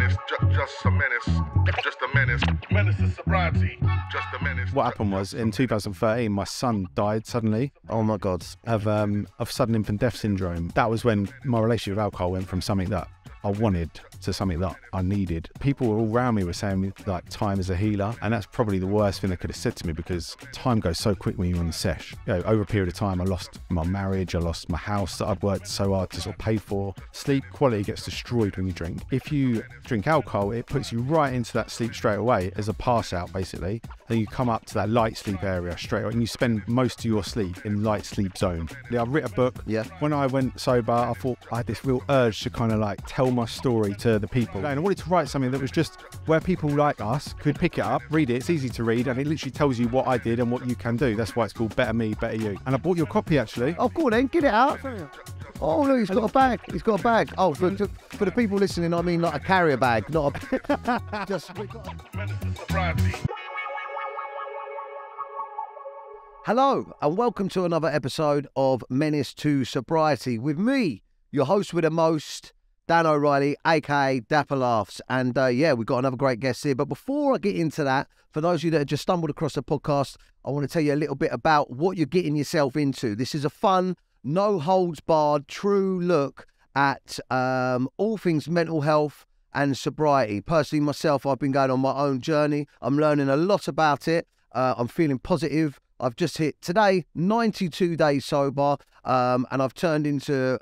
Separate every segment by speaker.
Speaker 1: menace, just a menace, just a menace. Menace is sobriety, just a menace.
Speaker 2: What happened was, in 2013, my son died suddenly.
Speaker 3: Oh my God.
Speaker 2: Of sudden infant death syndrome. That was when my relationship with alcohol went from something that I wanted to something that I needed. People all around me were saying like time is a healer, and that's probably the worst thing they could have said to me, because time goes so quick when you're on the sesh. You know, over a period of time, I lost my marriage, I lost my house that I'd worked so hard to sort of pay for. Sleep quality gets destroyed when you drink. If you drink alcohol, it puts you right into that sleep straight away as a pass out, basically. Then you come up to that light sleep area straight away, and you spend most of your sleep in light sleep zone. I've written a book.
Speaker 3: Yeah.
Speaker 2: When I went sober, I thought I had this real urge to kind of like tell my story to the people. And I wanted to write something that was just where people like us could pick it up, read it. It's easy to read, and it literally tells you what I did and what you can do. That's why it's called Better Me, Better You. And I bought your copy, actually.
Speaker 3: Oh, go on then, get it out. Oh, look, he's got a bag. He's got a bag. Oh, for the people listening, I mean like a carrier bag, not a... Just...
Speaker 1: Menace is sobriety.
Speaker 3: Hello, and welcome to another episode of Menace to Sobriety with me, your host with the most, Dan O'Reilly, aka Dapper Laughs. And yeah, we've got another great guest here. But before I get into that, for those of you that have just stumbled across the podcast, I want to tell you a little bit about what you're getting yourself into. This is a fun, no holds barred, true look at all things mental health and sobriety. Personally, myself, I've been going on my own journey. I'm learning a lot about it. I'm feeling positive. I've just hit today 92 days sober, and I've turned into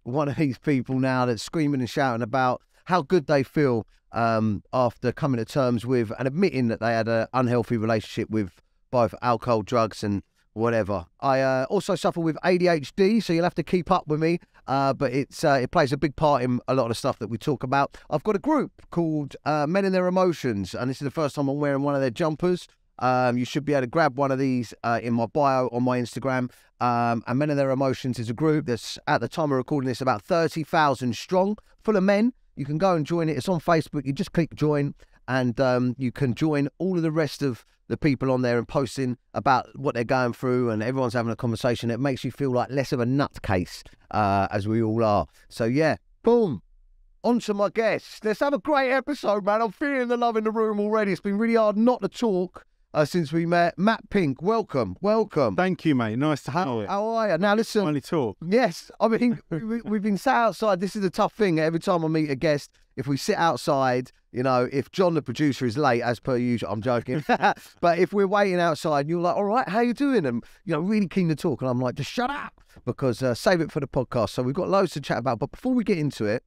Speaker 3: one of these people now that's screaming and shouting about how good they feel after coming to terms with and admitting that they had an unhealthy relationship with both alcohol, drugs and whatever. I also suffer with ADHD, so you'll have to keep up with me, but it plays a big part in a lot of the stuff that we talk about. I've got a group called Men and Their Emotions, and this is the first time I'm wearing one of their jumpers. You should be able to grab one of these in my bio on my Instagram. And Men and Their Emotions is a group that's, at the time of recording this, about 30,000 strong, full of men. You can go and join it. It's on Facebook. You just click join, and you can join all of the rest of the people on there and posting about what they're going through, and everyone's having a conversation. It makes you feel like less of a nutcase, as we all are. So yeah, boom. On to my guests. Let's have a great episode, man. I'm feeling the love in the room already. It's been really hard not to talk since we met. Matt Pink, welcome.
Speaker 2: Thank you, mate. Nice to have you.
Speaker 3: How are you? Now listen.
Speaker 2: Finally talk.
Speaker 3: Yes, I mean, we've been sat outside. This is the tough thing. Every time I meet a guest, if we sit outside, you know, if John, the producer, is late, as per usual, I'm joking. But if we're waiting outside and you're like, all right, how you doing? And, you know, really keen to talk. And I'm like, just shut up, because save it for the podcast. So we've got loads to chat about. But before we get into it,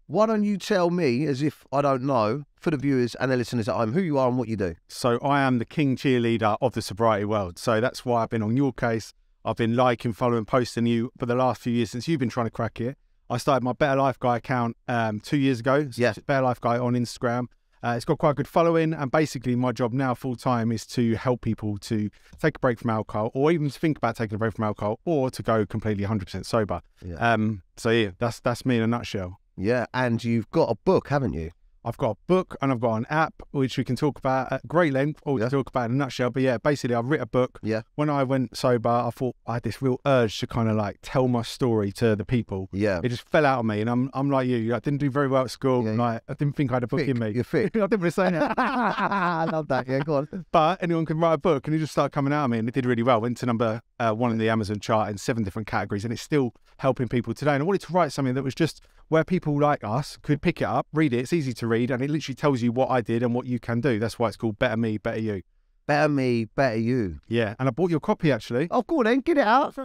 Speaker 3: why don't you tell me, as if I don't know, for the viewers and the listeners at home, who you are and what you do?
Speaker 2: So I am the king cheerleader of the sobriety world. So that's why I've been on your case. I've been liking, following, posting you for the last few years since you've been trying to crack it. I started my Better Life Guy account 2 years ago.
Speaker 3: Yeah.
Speaker 2: Better Life Guy on Instagram. It's got quite a good following, and basically my job now full time is to help people to take a break from alcohol, or even to think about taking a break from alcohol, or to go completely 100% sober.
Speaker 3: Yeah.
Speaker 2: So yeah, that's me in a nutshell.
Speaker 3: Yeah, and you've got a book, haven't you?
Speaker 2: I've got a book and I've got an app, which we can talk about at great length, or we can talk about in a nutshell. But yeah, basically I've written a book.
Speaker 3: Yeah.
Speaker 2: When I went sober, I thought I had this real urge to kind of like tell my story to the people.
Speaker 3: Yeah.
Speaker 2: It just fell out of me, and I'm like you. I didn't do very well at school.
Speaker 3: Yeah.
Speaker 2: Like, I didn't think I had a book in me.
Speaker 3: You're fit.
Speaker 2: I didn't want to say that.
Speaker 3: I love that. Yeah, go on.
Speaker 2: But anyone can write a book, and it just started coming out of me, and it did really well. Went to number one in the Amazon chart in 7 different categories, and it's still helping people today. And I wanted to write something that was just where people like us could pick it up, read it. It's easy to read, and it literally tells you what I did and what you can do. That's why it's called Better Me, Better You.
Speaker 3: Better Me, Better You.
Speaker 2: Yeah, and I bought your copy, actually.
Speaker 3: Oh, go on then, get it out.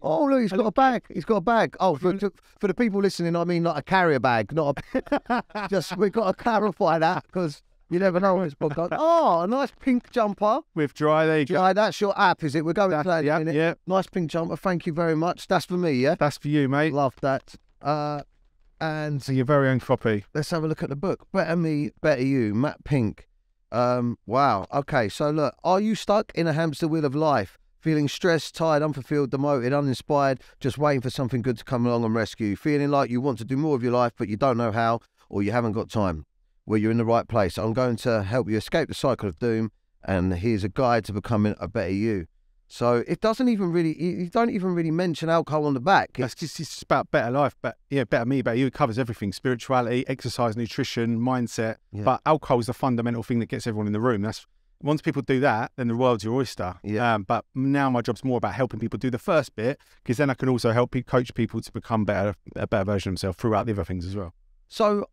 Speaker 3: Oh, look, he's got a bag. He's got a bag. Oh, for the people listening, I mean like a carrier bag, not a... Just, we've got to clarify that, because you never know when it's podcast. Oh, a nice pink jumper.
Speaker 2: With dry, there you go.
Speaker 3: Dry, that's your app, is it? We're going to play
Speaker 2: yeah,
Speaker 3: in a minute.
Speaker 2: yeah.
Speaker 3: Nice pink jumper. Thank you very much. That's for me, yeah?
Speaker 2: That's for you, mate.
Speaker 3: Love that. And
Speaker 2: So your very own copy.
Speaker 3: let's have a look at the book. Better Me, Better You, Matt Pink. Wow. Okay, so look, are you stuck in a hamster wheel of life? Feeling stressed, tired, unfulfilled, demoted, uninspired, just waiting for something good to come along and rescue you? Feeling like you want to do more of your life, but you don't know how, or you haven't got time? Well, you're in the right place. I'm going to help you escape the cycle of doom, and here's a guide to becoming a better you. So it doesn't even really, you don't even really mention alcohol on the back.
Speaker 2: It's just about better life, but yeah, better me, better you. It covers everything: spirituality, exercise, nutrition, mindset.
Speaker 3: Yeah.
Speaker 2: But alcohol is the fundamental thing that gets everyone in the room. That's once people do that, then the world's your oyster.
Speaker 3: Yeah.
Speaker 2: But now my job's more about helping people do the first bit, because then I can also help coach people to become a better version of themselves throughout the other things as well.
Speaker 3: So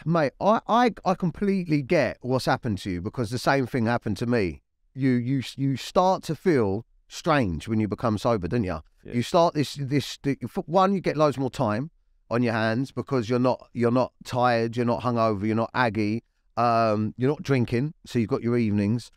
Speaker 3: mate, I completely get what's happened to you, because the same thing happened to me. You start to feel strange when you become sober, don't you? Yeah. You start this one, you get loads more time on your hands because you're not tired, you're not hungover, you're not aggy, you're not drinking, so you've got your evenings.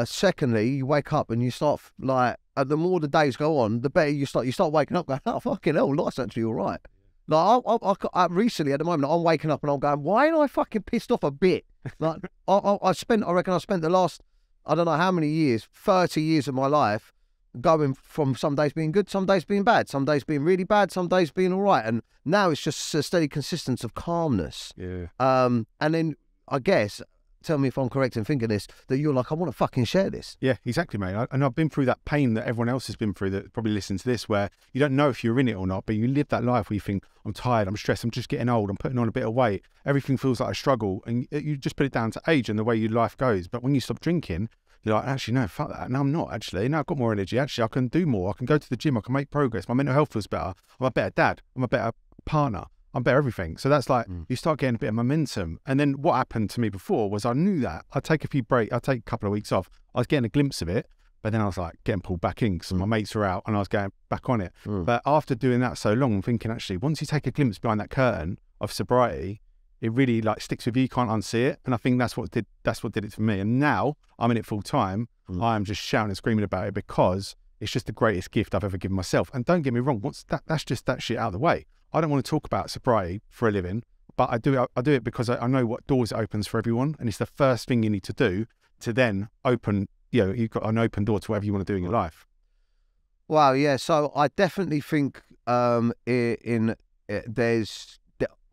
Speaker 3: Secondly, you wake up and you start like, the more the days go on, the better you start waking up going, oh fucking hell, life's actually all right. Like I recently, at the moment, I'm waking up and I'm going, why am I fucking pissed off a bit? Like I reckon I spent the last, I don't know how many years, 30 years of my life going from some days being good, some days being bad, some days being really bad, some days being all right. And now it's just a steady consistency of calmness.
Speaker 2: Yeah.
Speaker 3: And then I guess, tell me if I'm correct in thinking this, that you're like, I want to fucking share this.
Speaker 2: Yeah, exactly, mate. And I've been through that pain that everyone else has been through that probably listens to this, where you don't know if you're in it or not, but you live that life where you think, I'm tired, I'm stressed, I'm just getting old, I'm putting on a bit of weight. Everything feels like a struggle. And you just put it down to age and the way your life goes. But when you stop drinking, you're like, actually, no, fuck that. No, I'm not, actually. No, I've got more energy. Actually, I can do more. I can go to the gym. I can make progress. My mental health feels better. I'm a better dad. I'm a better partner. I'm better everything. So that's like, you start getting a bit of momentum. And then what happened to me before was I knew that. I'd take a few breaks. I'd take a couple of weeks off. I was getting a glimpse of it. But then I was like getting pulled back in because my mates were out and I was going back on it. But after doing that so long, I'm thinking, actually, once you take a glimpse behind that curtain of sobriety, it really like sticks with you. You can't unsee it. And I think that's what did it for me. And now I'm in it full time. I am just shouting and screaming about it because it's just the greatest gift I've ever given myself. And don't get me wrong, that's just that shit out of the way. I don't want to talk about sobriety for a living, but I do it because I know what doors it opens for everyone. And it's the first thing you need to do to then open, you've got an open door to whatever you want to do in your life.
Speaker 3: Wow, yeah. So I definitely think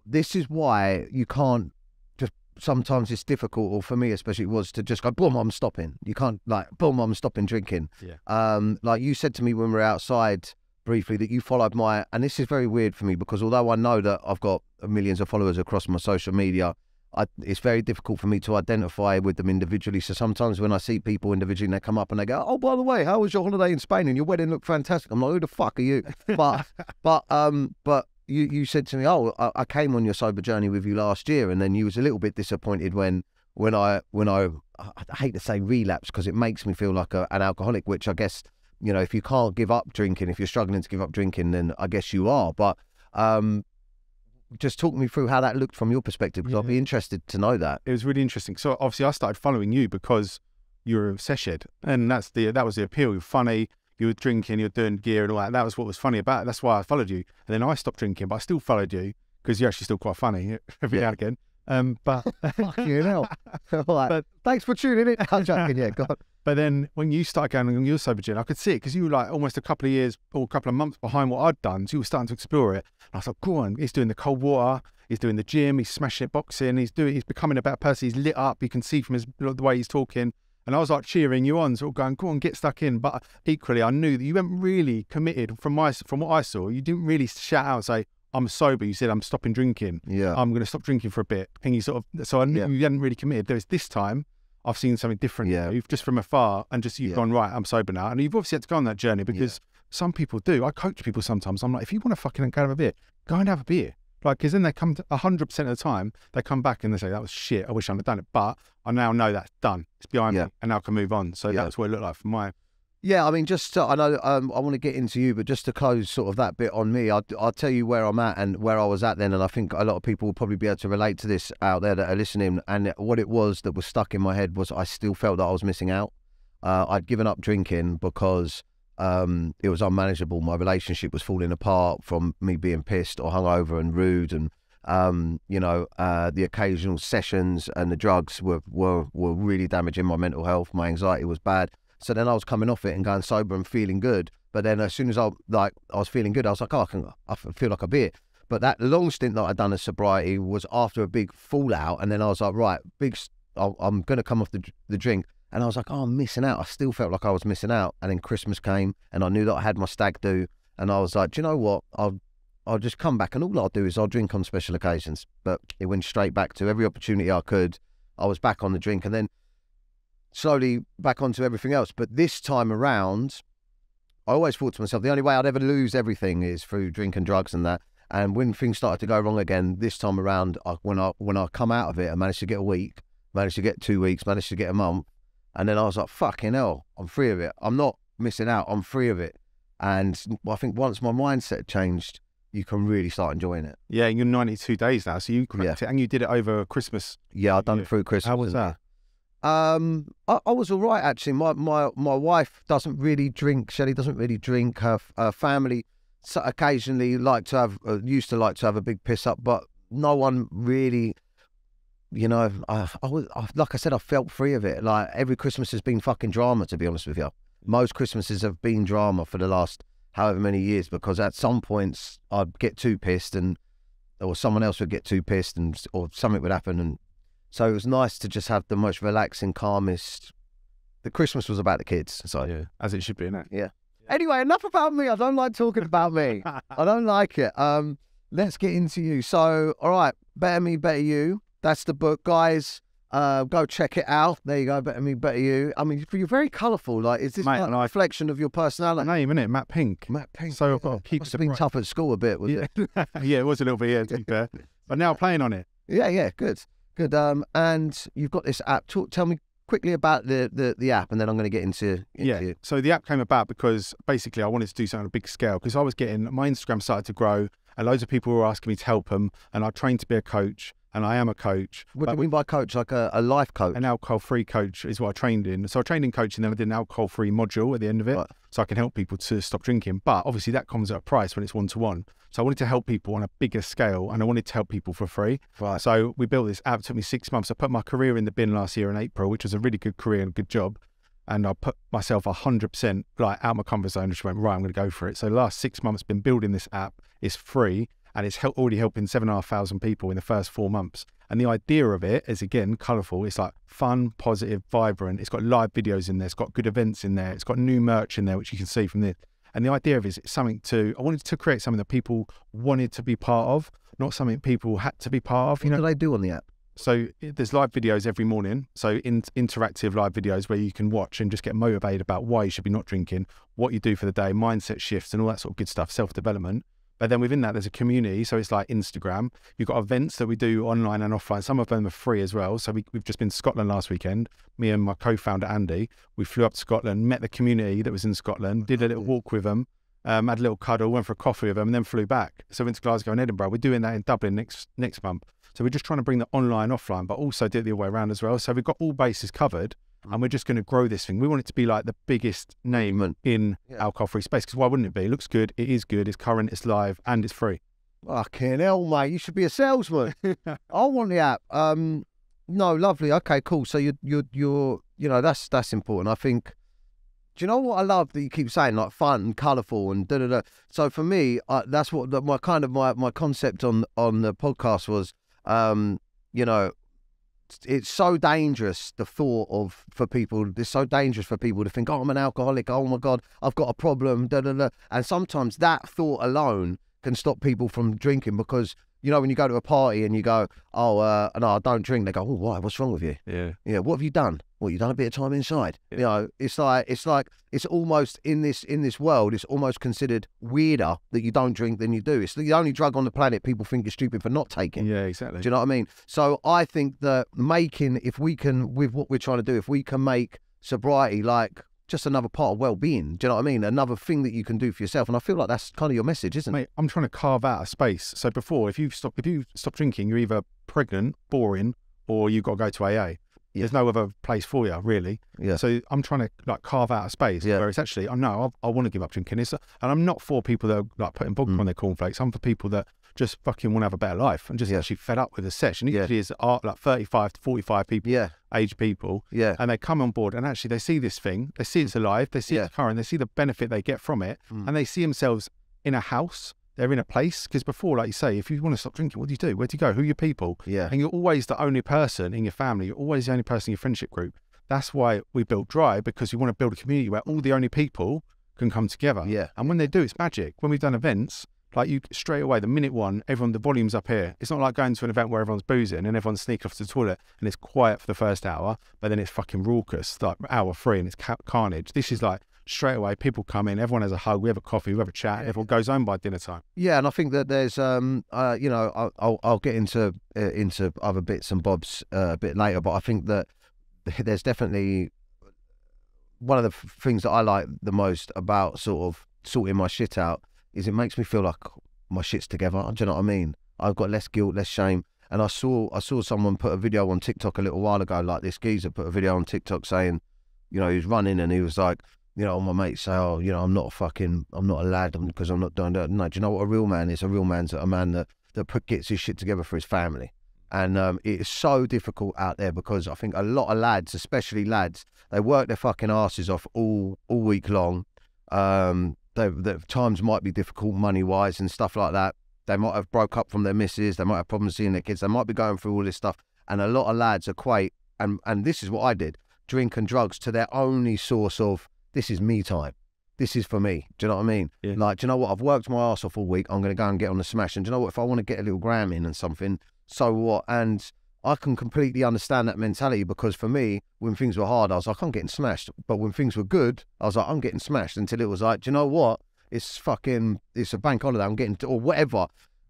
Speaker 3: this is why you can't just, sometimes it's difficult, or for me especially it was, to just go, boom, I'm stopping. You can't like, boom, I'm stopping drinking.
Speaker 2: Yeah.
Speaker 3: Like you said to me when we were outside briefly that you followed and this is very weird for me because although I know that I've got millions of followers across my social media, it's very difficult for me to identify with them individually. So sometimes when I see people individually and they come up and they go, oh, by the way, how was your holiday in Spain and your wedding looked fantastic? I'm like, who the fuck are you? But you said to me, oh, I came on your sober journey with you last year, and then you was a little bit disappointed when I hate to say relapse because it makes me feel like an alcoholic, which I guess, if you can't give up drinking, if you're struggling to give up drinking, then I guess you are. But just talk me through how that looked from your perspective, because I'd be interested to know that.
Speaker 2: It was really interesting. So obviously I started following you because you were a session, and that was the appeal. You're funny, you were drinking, you were doing gear and all that. That was what was funny about it. That's why I followed you. And then I stopped drinking, but I still followed you because you're actually still quite funny every now and again. But
Speaker 3: fucking hell. But thanks for tuning in. I'm joking, yeah, God.
Speaker 2: But then when you started going on your sober journey, I could see it because you were like almost a couple of years or a couple of months behind what I'd done. So you were starting to explore it. And I was like, go on, he's doing the cold water, he's doing the gym, he's smashing it, boxing, he's becoming a better person, he's lit up, you can see from the way he's talking. And I was like cheering you on, sort of going, go on, get stuck in. But equally, I knew that you weren't really committed from what I saw. You didn't really shout out and say, I'm sober. You said, I'm stopping drinking.
Speaker 3: Yeah.
Speaker 2: I'm going to stop drinking for a bit. And you so I knew you hadn't really committed. There's this time, I've seen something different.
Speaker 3: Yeah.
Speaker 2: You've just from afar and just you've gone, right, I'm sober now. And you've obviously had to go on that journey because some people do. I coach people sometimes. I'm like, if you want to fucking go have a beer, go and have a beer. Like, because then they come to 100% of the time, they come back and they say, that was shit. I wish I'd have done it. But I now know that's done. It's behind me and now I can move on. So that's what it looked like for my...
Speaker 3: Yeah, I mean, just to, I know I want to get into you, but just to close sort of that bit on me, I'll tell you where I'm at and where I was at then, and I think a lot of people will probably be able to relate to this out there that are listening. And what it was that was stuck in my head was I still felt that I was missing out. I'd given up drinking because it was unmanageable. My relationship was falling apart from me being pissed or hungover and rude, and the occasional sessions and the drugs were really damaging my mental health. My anxiety was bad. So then I was coming off it and going sober and feeling good. But then as soon as I was feeling good, I was like, oh, I feel like a beer. But that long stint that I'd done as sobriety was after a big fallout. And then I was like, right, I'm going to come off the drink. And I was like, oh, I'm missing out. I still felt like I was missing out. And then Christmas came and I knew that I had my stag do. And I was like, do you know what? I'll just come back and all I'll do is I'll drink on special occasions. But it went straight back to every opportunity I could. I was back on the drink and then slowly back onto everything else. But this time around, I always thought to myself, the only way I'd ever lose everything is through drink and drugs and that. And when things started to go wrong again, this time around, when I come out of it, I managed to get a week, managed to get 2 weeks, managed to get a month. And then I was like, fucking hell, I'm free of it. I'm not missing out. I'm free of it. And I think once my mindset changed, you can really start enjoying it.
Speaker 2: Yeah, you're 92 days now, so you cracked it, and you did it over Christmas.
Speaker 3: Yeah, I've done it through Christmas.
Speaker 2: How was that?
Speaker 3: I was all right, actually. My wife doesn't really drink. Shelley doesn't really drink. Her family occasionally used to like to have a big piss up, but no one really, you know, like I said, I felt free of it. Like every Christmas has been fucking drama, to be honest with you. Most Christmases have been drama for the last however many years, because at some points I'd get too pissed or someone else would get too pissed or something would happen. And so it was nice to just have the most relaxing, calmest. The Christmas was about the kids. So
Speaker 2: yeah, as it should be, innit?
Speaker 3: Yeah. Anyway, enough about me. I don't like talking about me. I don't like it. Let's get into you. So, all right, Better Me, Better You. That's the book, guys. Go check it out. There you go, Better Me, Better You. I mean, you're very colourful. Like, is this like a reflection of your personality?
Speaker 2: Name, innit? Matt Pink.
Speaker 3: Matt Pink.
Speaker 2: So I've got to keep
Speaker 3: Must have been tough at school a bit, was it?
Speaker 2: Yeah, it was a little bit, yeah, to be fair. But now playing on it.
Speaker 3: Yeah, good. And you've got this app. Tell me quickly about the app, and then I'm going to get into
Speaker 2: Yeah, so the app came about because basically I wanted to do something on a big scale, because I was getting, my Instagram started to grow and loads of people were asking me to help them, and I trained to be a coach, and I am a coach.
Speaker 3: What do you mean by coach? Like a life coach?
Speaker 2: An alcohol-free coach is what I trained in. So I trained in coaching, then I did an alcohol-free module at the end of it, right, so I can help people to stop drinking. But obviously that comes at a price when it's one-to-one. So I wanted to help people on a bigger scale, and I wanted to help people for free.
Speaker 3: Right.
Speaker 2: So we built this app. It took me 6 months. I put my career in the bin last year in April, which was a really good career and a good job. And I put myself 100% like out of my comfort zone and just went, right, I'm going to go for it. So the last 6 months been building this app. It's free, and it's already helping 7,500 people in the first 4 months. And the idea of it is, again, colourful. It's like fun, positive, vibrant. It's got live videos in there. It's got good events in there. It's got new merch in there, which you can see from this. And the idea of it is it's something I wanted to create something that people wanted to be part of, not something people had to be part of.
Speaker 3: What do they do on the app?
Speaker 2: So there's live videos every morning. So interactive live videos where you can watch and just get motivated about why you should be not drinking, what you do for the day, mindset shifts and all that sort of good stuff, self-development. But then within that, there's a community. So it's like Instagram. You've got events that we do online and offline. Some of them are free as well. So we've just been to Scotland last weekend. Me and my co-founder, Andy, we flew up to Scotland, met the community that was in Scotland, did a little walk with them, had a little cuddle, went for a coffee with them, and then flew back. So went to Glasgow and Edinburgh. We're doing that in Dublin next month. So we're just trying to bring the online, offline, but also do it the other way around as well. So we've got all bases covered. And we're just going to grow this thing. We want it to be like the biggest name in alcohol-free space. Because why wouldn't it be? It looks good. It is good. It's current. It's live, and it's free.
Speaker 3: Fucking hell, mate! You should be a salesman. I want the app. No, lovely. Okay, cool. So you're you know, that's important. I think. Do you know what I love that you keep saying, like fun and colourful and da da da. So for me, that's what my concept on the podcast was. You know. It's so dangerous, the thought of, for people, it's so dangerous for people to think, oh, I'm an alcoholic, oh my God, I've got a problem, da da da. And sometimes that thought alone can stop people from drinking, because, you know, when you go to a party and you go, oh, no, I don't drink, they go, oh, why, what's wrong with you? Yeah, what have you done? Well, you've done a bit of time inside. Yeah. You know, it's almost in this world, it's almost considered weirder that you don't drink than you do. It's the only drug on the planet people think you're stupid for not taking.
Speaker 2: Yeah, exactly.
Speaker 3: Do you know what I mean? So I think that if we can, with what we're trying to do, if we can make sobriety like just another part of well-being, do you know what I mean? Another thing that you can do for yourself. And I feel like that's kind of your message, isn't it?
Speaker 2: Mate, I'm trying to carve out a space. So before, if you stop drinking, you're either pregnant, boring, or you've got to go to AA. Yeah. There's no other place for you, really. Yeah. So I'm trying to like carve out a space where it's actually, I want to give up drinking. And I'm not for people that are like putting vodka on their cornflakes. I'm for people that just fucking want to have a better life and just actually fed up with the session. Usually it's like 35 to 45 people, age people. Yeah. And they come on board and actually they see this thing, they see it's alive, they see it's current, they see the benefit they get from it, and they see themselves in a house. They're in a place, because before, like you say, if you want to stop drinking, what do you do? Where do you go? Who are your people? Yeah. And you're always the only person in your family. You're always the only person in your friendship group That's why we built Dry, because we want to build a community where all the only people can come together.
Speaker 3: Yeah.
Speaker 2: And when they do, it's magic. When we've done events, like you straight away, the minute one, everyone, the volume's up here. It's not like going to an event where everyone's boozing and everyone's sneaking off to the toilet and it's quiet for the first hour, but then it's fucking raucous, like hour 3 and it's carnage. This is like straight away, people come in, everyone has a hug, we have a coffee, we have a chat, everyone goes home by dinner time.
Speaker 3: Yeah, and I think that there's, you know, I'll get into other bits and bobs a bit later, but I think that there's definitely one of the things that I like the most about sort of sorting my shit out is it makes me feel like my shit's together. Do you know what I mean? I've got less guilt, less shame. And I saw someone put a video on TikTok a little while ago, like this geezer put a video on TikTok saying, you know, he was running and he was like, you know, all my mates say, oh, you know, I'm not a lad because I'm not doing that. No, do you know what a real man is? A real man's a man that gets his shit together for his family. And it is so difficult out there because I think a lot of lads, especially lads, they work their fucking asses off all week long. The times might be difficult money-wise and stuff like that. They might have broke up from their missus. They might have problems seeing their kids. They might be going through all this stuff. And a lot of lads equate, and this is what I did, drink and drugs to their only source of, this is me time. This is for me. Do you know what I mean?
Speaker 2: Yeah.
Speaker 3: Like, do you know what? I've worked my ass off all week. I'm going to go and get on the smash. And do you know what? If I want to get a little gram in and something, so what? And I can completely understand that mentality because for me, when things were hard, I was like, I'm getting smashed. But when things were good, I was like, I'm getting smashed until it was like, do you know what? It's a bank holiday. I'm getting to, or whatever.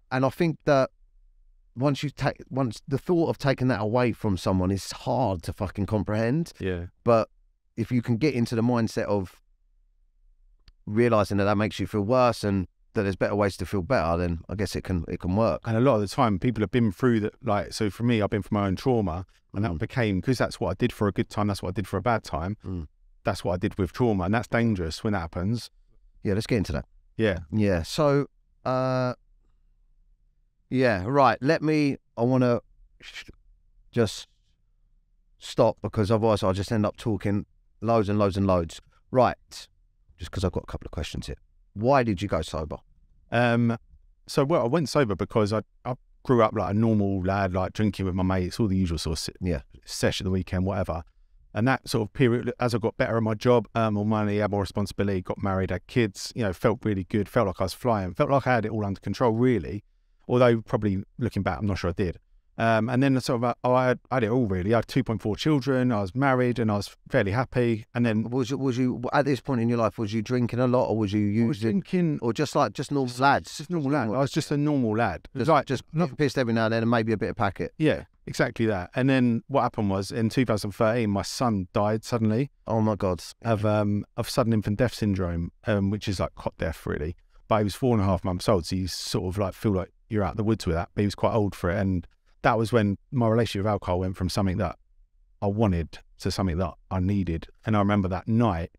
Speaker 3: And I think that once the thought of taking that away from someone is hard to fucking comprehend.
Speaker 2: Yeah.
Speaker 3: But if you can get into the mindset of realizing that makes you feel worse and that there's better ways to feel better, then I guess it can work.
Speaker 2: And a lot of the time people have been through that, like, so for me, I've been through my own trauma and that became, because that's what I did for a good time, that's what I did for a bad time. That's what I did with trauma, and that's dangerous when that happens.
Speaker 3: Yeah, let's get into that.
Speaker 2: Yeah.
Speaker 3: Yeah. So, yeah, right. I want to just stop because otherwise I'll just end up talking loads and loads and loads. Right. Just because I've got a couple of questions here. Why did you go sober?
Speaker 2: So, well, I went sober because I grew up like a normal lad, like drinking with my mates, all the usual sort of sesh at the weekend, whatever. And that sort of period, as I got better at my job, more money, had more responsibility, got married, had kids, you know, felt really good, felt like I was flying, felt like I had it all under control, really. Although probably looking back, I'm not sure I did. And then sort of, I had it all really. I had 2.4 children, I was married and I was fairly happy. And then...
Speaker 3: Was you, at this point in your life, was you drinking a lot or was you using...
Speaker 2: drinking...
Speaker 3: Or just normal lads?
Speaker 2: Just normal lad. I was just a normal lad.
Speaker 3: Just not pissed every now and then and maybe a bit of packet.
Speaker 2: Yeah, exactly that. And then what happened was in 2013, my son died suddenly.
Speaker 3: Oh my God.
Speaker 2: Of sudden infant death syndrome, which is like cot death really. But he was 4.5 months old, so you sort of like feel like you're out of the woods with that. But he was quite old for it. And that was when my relationship with alcohol went from something that I wanted to something that I needed. And I remember that night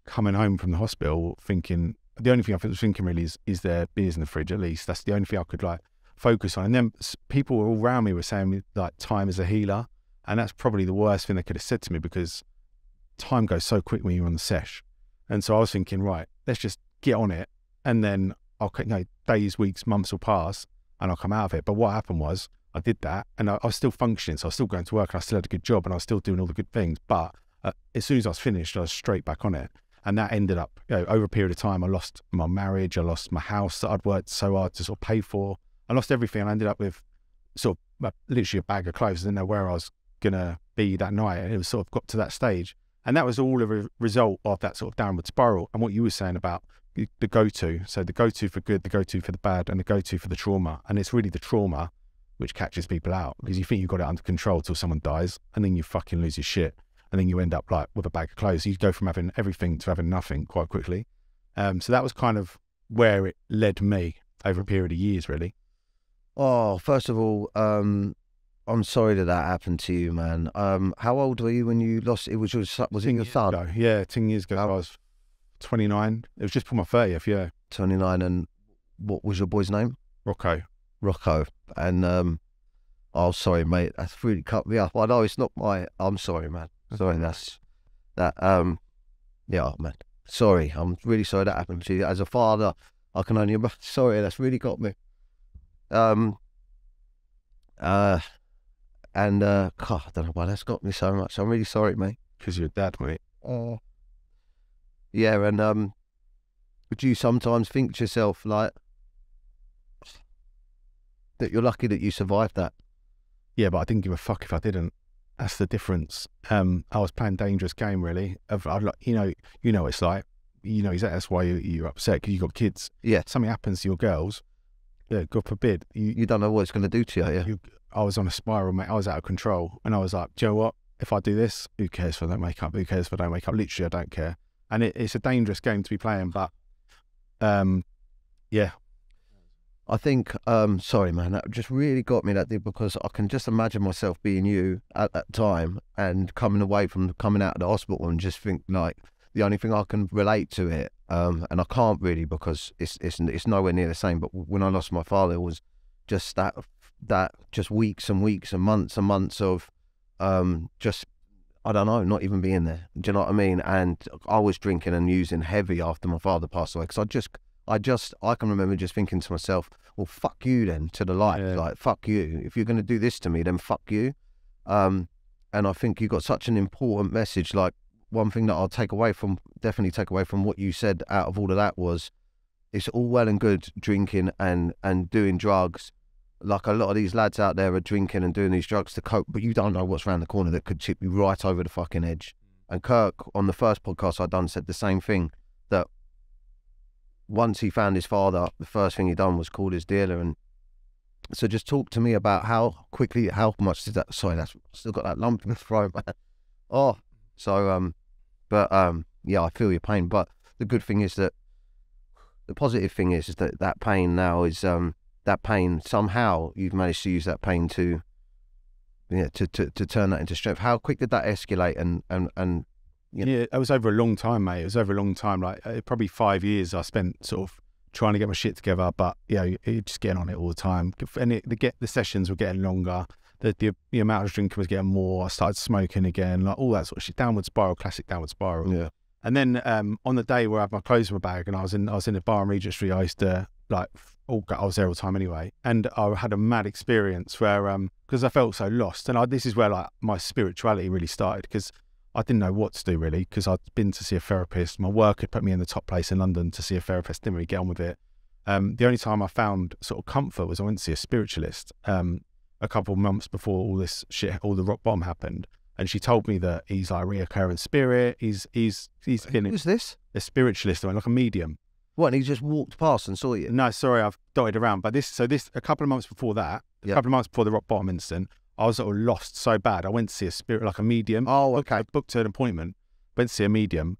Speaker 2: coming home from the hospital thinking, the only thing I was thinking really is there beers in the fridge at least. That's the only thing I could like focus on. And then people all around me were saying like time is a healer. And that's probably the worst thing they could have said to me because time goes so quick when you're on the sesh. And so I was thinking, right, let's just get on it. And then days, weeks, months will pass and I'll come out of it. But what happened was I did that and I was still functioning. So I was still going to work and I still had a good job and I was still doing all the good things. But as soon as I was finished, I was straight back on it. And that ended up, over a period of time, I lost my marriage. I lost my house that I'd worked so hard to sort of pay for. I lost everything. And I ended up with sort of literally a bag of clothes. I didn't know where I was going to be that night. And it was sort of got to that stage. And that was all a result of that sort of downward spiral. And what you were saying about the go-to. So the go-to for good, the go-to for the bad, and the go-to for the trauma. And it's really the trauma which catches people out because you think you've got it under control till someone dies and then you fucking lose your shit. And then you end up like with a bag of clothes. You go from having everything to having nothing quite quickly. So that was kind of where it led me over a period of years, really.
Speaker 3: Oh, first of all, I'm sorry that happened to you, man. How old were you when you lost it? Was it your son?
Speaker 2: Ago. Yeah, 10 years ago. I was 29. It was just for my 30th, yeah.
Speaker 3: 29, and what was your boy's name?
Speaker 2: Rocco.
Speaker 3: And, oh, sorry, mate. That's really cut me up. I know it's not I'm sorry, man. Sorry, yeah, man. Sorry, I'm really sorry that happened to you. As a father, I can only, sorry, that's really got me. God, I don't know why that's got me so much. I'm really sorry, mate.
Speaker 2: because you're a dad, mate.
Speaker 3: Oh. Yeah, and do you sometimes think to yourself, like, that you're lucky that you survived that?
Speaker 2: Yeah, but I didn't give a fuck if I didn't. That's the difference. I was playing dangerous game, really. You know what it's like. You know exactly that's why you're upset, because you've got kids.
Speaker 3: Yeah.
Speaker 2: Something happens to your girls, yeah, God forbid.
Speaker 3: You don't know what it's going to do to you, yeah?
Speaker 2: I was on a spiral, mate. I was out of control. And I was like, do you know what? If I do this, who cares if I don't make up? Who cares if I don't make up? Literally, I don't care. And it's a dangerous game to be playing, but yeah.
Speaker 3: I think, sorry, man, that just really got me, that did, because I can just imagine myself being you at that time and coming out of the hospital and just think, like, the only thing I can relate to it, and I can't really because it's nowhere near the same, but when I lost my father, it was just that just weeks and weeks and months of just, I don't know, not even being there. Do you know what I mean? And I was drinking and using heavy after my father passed away, because I can remember just thinking to myself, well, fuck you then, to the light.
Speaker 2: Yeah.
Speaker 3: Like, fuck you. If you're going to do this to me, then fuck you. And I think you got such an important message. Like, one thing that I'll definitely take away from what you said out of all of that was, it's all well and good drinking and doing drugs. Like, a lot of these lads out there are drinking and doing these drugs to cope, but you don't know what's around the corner that could tip you right over the fucking edge. And Kirk, on the first podcast I'd done, said the same thing, that once he found his father, the first thing he done was call his dealer. And so just talk to me about how much did that, sorry, that's still got that lump in the throat, man. Oh, so, yeah, I feel your pain. But the good thing is that, the positive thing is that that pain now is, that pain, somehow you've managed to use that pain to turn that into strength. How quick did that escalate? And you know?
Speaker 2: Yeah, it was over a long time, mate. It was over a long time, like probably 5 years I spent sort of trying to get my shit together, but yeah, you're just getting on it all the time. And the sessions were getting longer. The amount of drinking was getting more. I started smoking again, like all that sort of shit. Downward spiral, classic downward spiral.
Speaker 3: Yeah.
Speaker 2: And then on the day where I had my clothes in my bag and I was in a bar in Regent Street, I used to I was there all the time anyway. And I had a mad experience where, because I felt so lost. And this is where like my spirituality really started, because I didn't know what to do really, because I'd been to see a therapist. My work had put me in the top place in London to see a therapist. Didn't really get on with it. The only time I found sort of comfort was I went to see a spiritualist a couple of months before all this shit, all the rock bottom happened. And she told me that he's like a reoccurring spirit. He's been
Speaker 3: Who's this?
Speaker 2: a spiritualist, or like a medium.
Speaker 3: What, and he just walked past and saw you?
Speaker 2: No, sorry, I've dotted around. But this a couple of months before that, a couple of months before the rock bottom incident, I was sort of lost so bad. I went to see a spirit, like a medium.
Speaker 3: Oh, okay.
Speaker 2: I booked an appointment, went to see a she didn't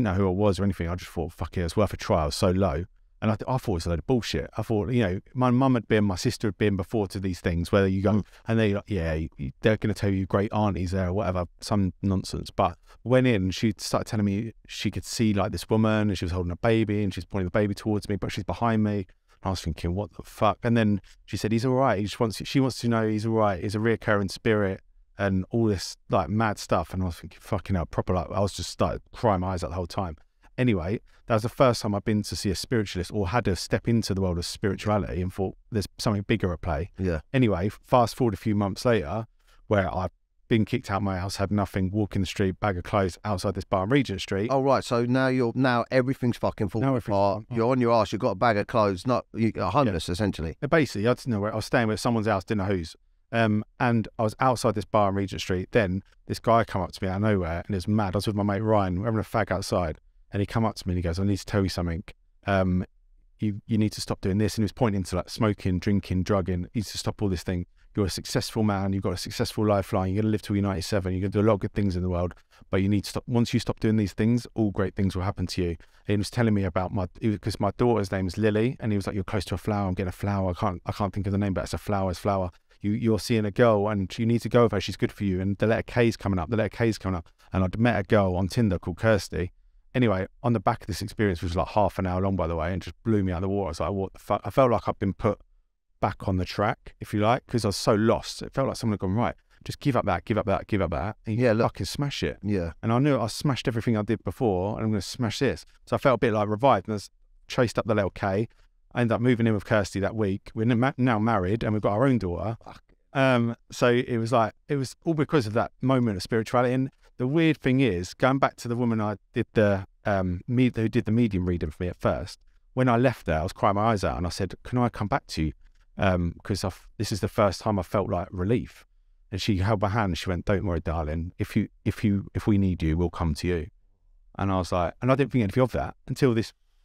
Speaker 2: know who I was or anything. I just thought, fuck it, it's worth a try. I was so low. And I thought it was a load of bullshit. I thought, my mum had been, my sister had been before to these things, where you go, and they're like, yeah, they're going to tell you great aunties there or whatever, some nonsense. But went in, she started telling me she could see like this woman, and she was holding a baby, and she's pointing the baby towards me, but she's behind me. And I was thinking, what the fuck? And then she said, he's all right. She wants to know he's all right. He's a reoccurring spirit and all this like mad stuff. And I was thinking, fucking hell, proper, like, I was just started crying my eyes out the whole time. Anyway, that was the first time I've been to see a spiritualist, or had to step into the world of spirituality, and thought there's something bigger at play. Yeah. Anyway, fast forward a few months later, where I've been kicked out of my house, had nothing, walking the street, bag of clothes outside this bar in Regent Street.
Speaker 3: Oh, right. So now everything's fucking falling apart. You're on your ass. You've got a bag of clothes. You're homeless, essentially.
Speaker 2: Basically, I didn't know where I was staying with someone's house, didn't know whose. And I was outside this bar in Regent Street. Then this guy come up to me out of nowhere, and he was mad. I was with my mate Ryan, we're having a fag outside. And he come up to me and he goes, I need to tell you something. You need to stop doing this. And he was pointing to like smoking, drinking, drugging. You need to stop all this thing. You're a successful man. You've got a successful lifeline. You're going to live till you're 97. You're going to do a lot of good things in the world. But you need to stop. Once you stop doing these things, all great things will happen to you. And he was telling me about because my daughter's name is Lily. And he was like, you're close to a flower. I'm getting a flower. I can't think of the name, but it's a flower. It's flower. You're seeing a girl and you need to go with her. She's good for you. And the letter K's coming up. And I'd met a girl on Tinder called Kirsty. Anyway, on the back of this experience, which was like half an hour long, by the way, and just blew me out of the water. I was like, what the fuck? I felt like I'd been put back on the track, if you like, because I was so lost. It felt like someone had gone, right, just give up that. And fucking smash it.
Speaker 3: Yeah.
Speaker 2: And I knew I smashed everything I did before, and I'm going to smash this. So I felt a bit like revived, and I chased up the little K. I ended up moving in with Kirsty that week. We're now married, and we've got our own daughter. So it was all because of that moment of spirituality. And the weird thing is, going back to the woman I did who did the medium reading for me at first, when I left there, I was crying my eyes out and I said, can I come back to you? Because this is the first time I felt like relief. And she held my hand and she went, don't worry, darling. If we need you, we'll come to you. And I was like, and I didn't think anything of that until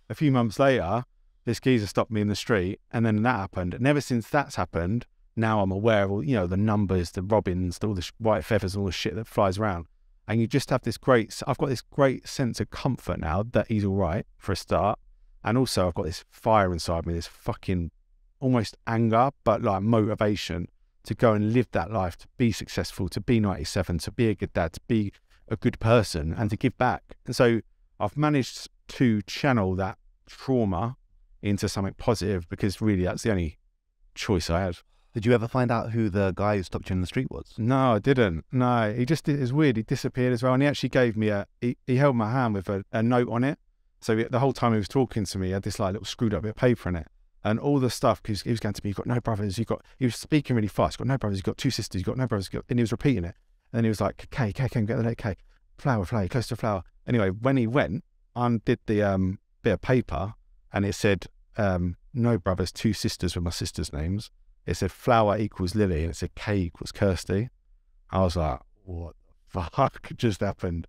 Speaker 2: a few months later, this geezer stopped me in the street, and then that happened. And ever since that's happened, now I'm aware of all, the numbers, the robins, all the white feathers, all the shit that flies around. And you just have I've got this great sense of comfort now that he's all right for a start. And also I've got this fire inside me, this fucking almost anger, but like motivation to go and live that life, to be successful, to be 97, to be a good dad, to be a good person, and to give back. And so I've managed to channel that trauma into something positive, because really that's the only choice I had.
Speaker 3: Did you ever find out who the guy who stopped you in the street was?
Speaker 2: No, I didn't. No, it was weird. He disappeared as well. And he actually gave me he held my hand with a note on it. So the whole time he was talking to me, he had this like little screwed up bit of paper in it. And all the stuff, because he was going to me, you've got no brothers, he was speaking really fast, you've got no brothers, you've got 2 sisters, you've got no brothers, and he was repeating it. And then he was like, K, get the letter K, flower, close to flower. Anyway, when he went, undid the bit of paper, and it said, no brothers, 2 sisters with my sisters' names. It said flower equals Lily, and it said K equals Kirsty. I was like, what the fuck just happened?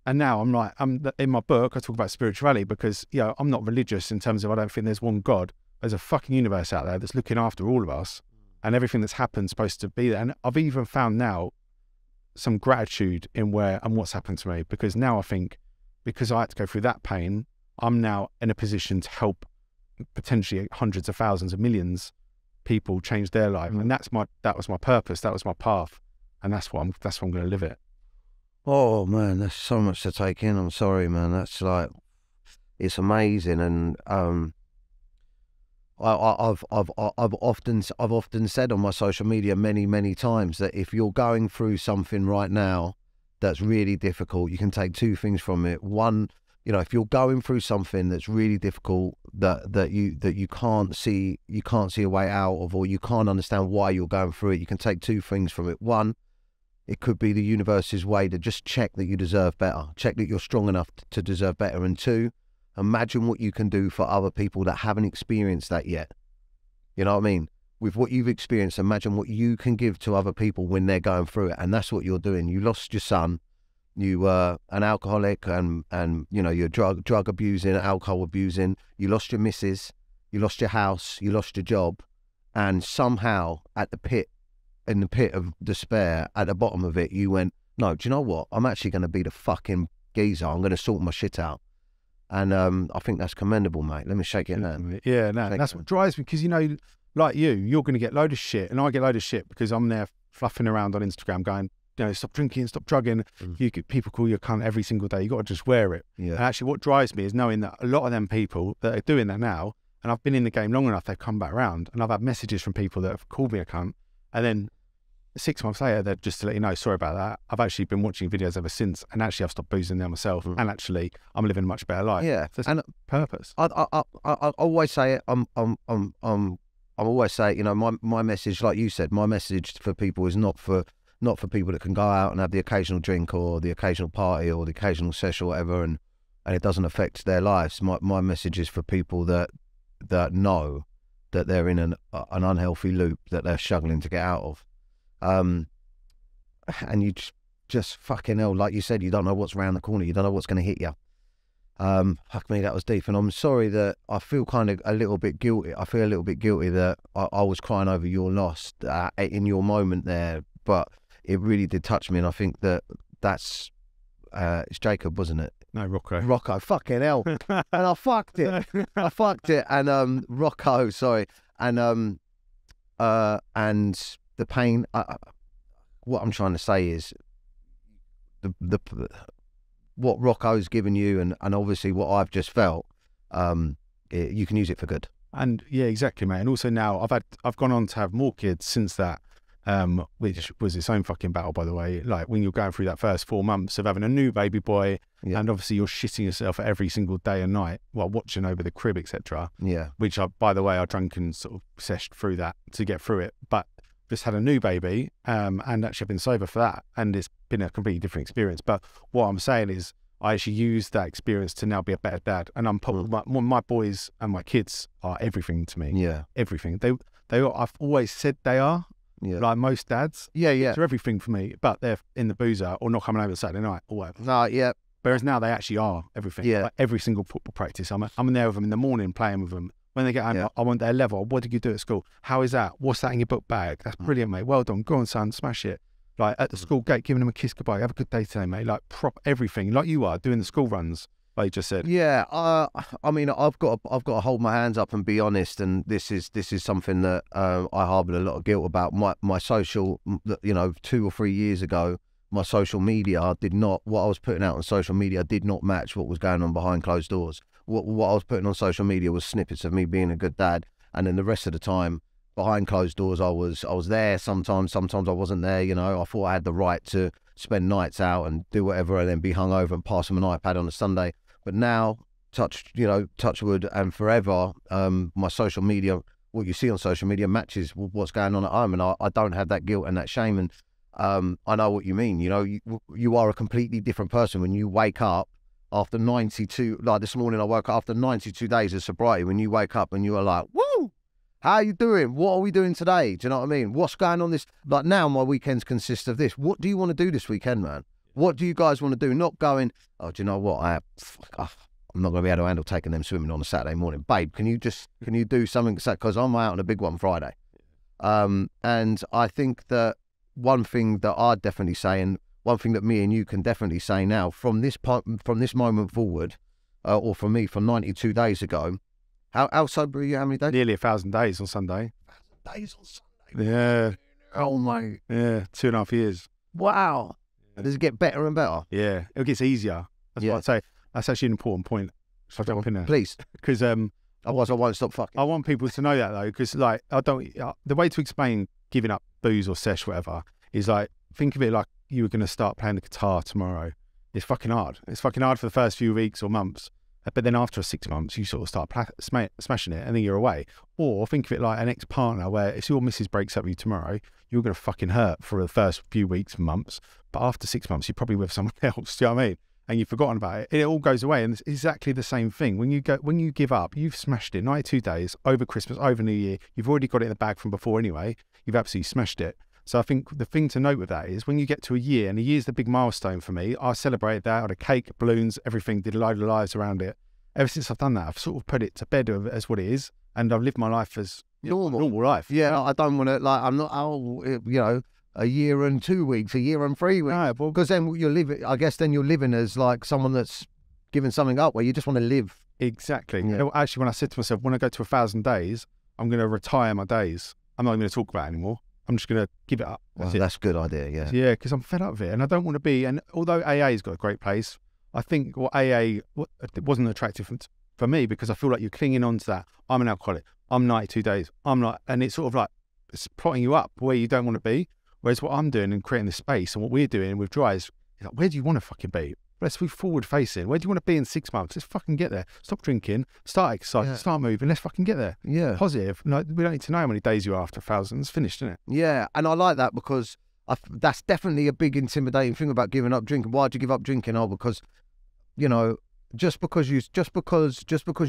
Speaker 2: And now I'm in my book, I talk about spirituality because, I'm not religious in terms of I don't think there's one God. There's a fucking universe out there that's looking after all of us, and everything that's happened is supposed to be there. And I've even found now some gratitude in what's happened to me, because now I think, because I had to go through that pain, I'm now in a position to help potentially hundreds of thousands of millions people change their life. And that was my purpose, that was my path, and that's what I'm going to live it.
Speaker 3: Oh man, there's so much to take in. I'm sorry, man. That's like, it's amazing. And I've often said on my social media many times that if you're going through something right now that's really difficult, you can take 2 things from it. One, if you're going through something that's really difficult that you can't see a way out of, or you can't understand why you're going through it, you can take 2 things from it. One, it could be the universe's way to just check that you deserve better, check that you're strong enough to deserve better. And 2, imagine what you can do for other people that haven't experienced that yet. You know what I mean? With what you've experienced, imagine what you can give to other people when they're going through it. And that's what you're doing. You lost your son. You were an alcoholic and you're drug abusing, alcohol abusing. You lost your missus. You lost your house. You lost your job. And somehow in the pit of despair, at the bottom of it, you went, no, do you know what? I'm actually going to be the fucking geezer. I'm going to sort my shit out. And I think that's commendable, mate. Let me shake your hand.
Speaker 2: Yeah, no, that's what drives me, because, like you're going to get load of shit, and I get load of shit because I'm there fluffing around on Instagram going, stop drinking, stop drugging. People call you a cunt every single day. You got to just wear it. Yeah. And actually what drives me is knowing that a lot of them people that are doing that now, and I've been in the game long enough, they've come back around, and I've had messages from people that have called me a cunt, and then 6 months later, they're just to let you know, sorry about that. I've actually been watching videos ever since, and actually I've stopped boozing now myself, and actually I'm living a much better life.
Speaker 3: Yeah,
Speaker 2: so and purpose.
Speaker 3: I always say it. I always say, my message, like you said, my message for people is not for people that can go out and have the occasional drink or the occasional party or the occasional sesh or whatever, and it doesn't affect their lives. My message is for people that know that they're in an unhealthy loop that they're struggling to get out of. And you just fucking hell, like you said, you don't know what's around the corner. You don't know what's going to hit you. Fuck me, that was deep. And I'm sorry that I feel kind of a little bit guilty. I feel a little bit guilty that I was crying over your loss in your moment there, but it really did touch me. And I think that's it's Jacob, wasn't it?
Speaker 2: No, Rocco.
Speaker 3: Rocco, fucking hell. And I fucked it. And Rocco, sorry. And the pain, what I'm trying to say is what Rocco's given you, and obviously what I've just felt, you can use it for good.
Speaker 2: And yeah, exactly, mate. And also now I've gone on to have more kids since that, which was its own fucking battle, by the way. Like when you're going through that first 4 months of having a new baby boy, and obviously you're shitting yourself every single day and night while watching over the crib, etc. Yeah. Which by the way, I drank and sort of seshed through that to get through it. But just had a new baby, and actually I've been sober for that, and it's been a completely different experience. But what I'm saying is, I actually use that experience to now be a better dad, and I'm probably my boys and my kids are everything to me.
Speaker 3: Yeah,
Speaker 2: everything. I've always said they are. Yeah. Like most dads.
Speaker 3: Yeah.
Speaker 2: They're everything for me, but they're in the boozer or not coming over Saturday night or whatever.
Speaker 3: No, yeah.
Speaker 2: Whereas now they actually are everything. Yeah. Like every single football practice, I'm in there with them in the morning, playing with them. When they get home, I want their level. What did you do at school? How is that? What's that in your book bag? That's brilliant, mate. Well done. Go on, son. Smash it. Like at the school gate, giving them a kiss goodbye. Have a good day today, mate. Like everything, like you are doing the school runs. Like you just said.
Speaker 3: Yeah. I mean, I've got to hold my hands up and be honest. And this is something that I harboured a lot of guilt about. My social, 2 or 3 years ago, my social media did not. What I was putting out on social media did not match what was going on behind closed doors. What I was putting on social media was snippets of me being a good dad, and then the rest of the time, behind closed doors, I was there. Sometimes I wasn't there. I thought I had the right to spend nights out and do whatever, and then be hungover and pass them an iPad on a Sunday. But now, touch wood, and forever, my social media, what you see on social media matches what's going on at home, and I don't have that guilt and that shame. And I know what you mean. You are a completely different person when you wake up after 92. Like this morning, I woke up after 92 days of sobriety. When you wake up and you are like, "Woo! How are you doing? What are we doing today?" Do you know what I mean? What's going on this? Like now, my weekends consist of this. What do you want to do this weekend, man? What do you guys want to do? Not going, "Oh, do you know what? I'm not going to be able to handle taking them swimming on a Saturday morning. Babe, can you do something?" Because I'm out on a big one Friday. And I think that one thing that I'd definitely say, and one thing that me and you can definitely say now, from this moment forward, or for me, from 92 days ago, how sober are you? How many days?
Speaker 2: Nearly 1,000 days on Sunday.
Speaker 3: 1,000 days on Sunday?
Speaker 2: Yeah.
Speaker 3: Oh, my.
Speaker 2: Yeah, 2.5 years.
Speaker 3: Wow. Does it get better and better?
Speaker 2: Yeah, it gets easier. That's what I'd say. That's actually an important point. So I jump in there.
Speaker 3: Please.
Speaker 2: Because
Speaker 3: otherwise I won't stop fucking.
Speaker 2: I want people to know that, though, because like the way to explain giving up booze or sesh, whatever, is like, think of it like you were going to start playing the guitar tomorrow. It's fucking hard. It's fucking hard for the first few weeks or months. But then after 6 months, you sort of start smashing it, and then you're away. Or think of it like an ex-partner where if your missus breaks up with you tomorrow, you're going to fucking hurt for the first few weeks and months. But after 6 months, you're probably with someone else. Do you know what I mean? And you've forgotten about it. It all goes away, and it's exactly the same thing. When you give up, you've smashed it. 92 days over Christmas, over New Year. You've already got it in the bag from before anyway. You've absolutely smashed it. So I think the thing to note with that is when you get to a year, and a year's the big milestone for me. I celebrated that. I had a cake, balloons, everything. Did a load of lives around it. Ever since I've done that, I've sort of put it to bed as what it is, and I've lived my life as normal life.
Speaker 3: Yeah, I don't want to, like, I'm not, a year and 2 weeks, a year and 3 weeks.
Speaker 2: No,
Speaker 3: because then you're living, I guess then you're living as like someone that's giving something up where you just want to live.
Speaker 2: Exactly.
Speaker 3: Yeah.
Speaker 2: Actually, when I said to myself, when I go to 1,000 days, I'm going to retire my days. I'm not even going to talk about it anymore. I'm just going to give it up.
Speaker 3: That's a good idea, yeah.
Speaker 2: Yeah, because I'm fed up of it, and I don't want to be, and although AA's got a great place, I think it wasn't attractive for me because I feel like you're clinging on to that. I'm an alcoholic. I'm 92 days. I'm not, and it's sort of like it's plotting you up where you don't want to be. Whereas what I'm doing and creating the space and what we're doing with Dry is like, where do you want to fucking be? Let's be forward facing. Where do you want to be in 6 months? Let's fucking get there. Stop drinking, start exercising, start moving. Let's fucking get there.
Speaker 3: Yeah.
Speaker 2: Positive. No, we don't need to know how many days you are after 1,000. It's finished, isn't it?
Speaker 3: Yeah. And I like that because that's definitely a big intimidating thing about giving up drinking. Why'd you give up drinking? Oh, because, just because you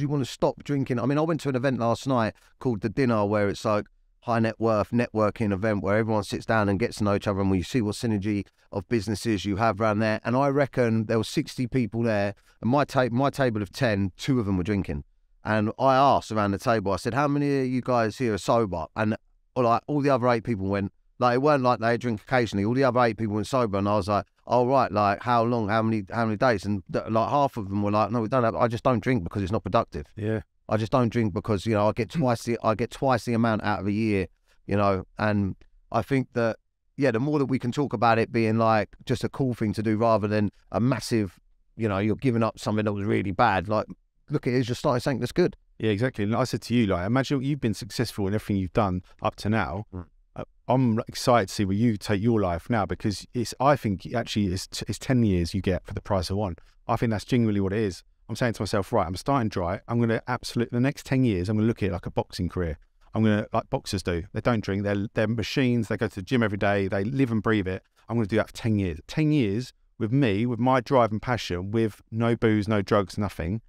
Speaker 3: want to stop drinking. I mean, I went to an event last night called The Dinner where it's like high net worth networking event where everyone sits down and gets to know each other and we see what synergy of businesses you have around there. And I reckon there were 60 people there, and my table of 10, 2 of them were drinking. And I asked around the table, I said, how many of you guys here are sober? And like all the other 8 people went, like, it weren't like they drink occasionally. All the other 8 people went sober, and I was like, oh, right, like, how long, how many days? And like half of them were like, no, we don't have, I just don't drink because it's not productive.
Speaker 2: Yeah.
Speaker 3: I just don't drink because, I get twice the amount out of a year, and I think that, the more that we can talk about it being like just a cool thing to do rather than a massive, you're giving up something that was really bad. Like, look, it's just starting something that's good.
Speaker 2: Yeah, exactly. And I said to you, like, imagine you've been successful in everything you've done up to now. I'm excited to see where you take your life now because I think actually it's 10 years you get for the price of one. I think that's genuinely what it is. I'm saying to myself, right, I'm starting Dry. I'm going to the next 10 years, I'm going to look at it like a boxing career. like boxers do. They don't drink. They're machines. They go to the gym every day. They live and breathe it. I'm going to do that for 10 years. 10 years with me, with my drive and passion, with no booze, no drugs, nothing.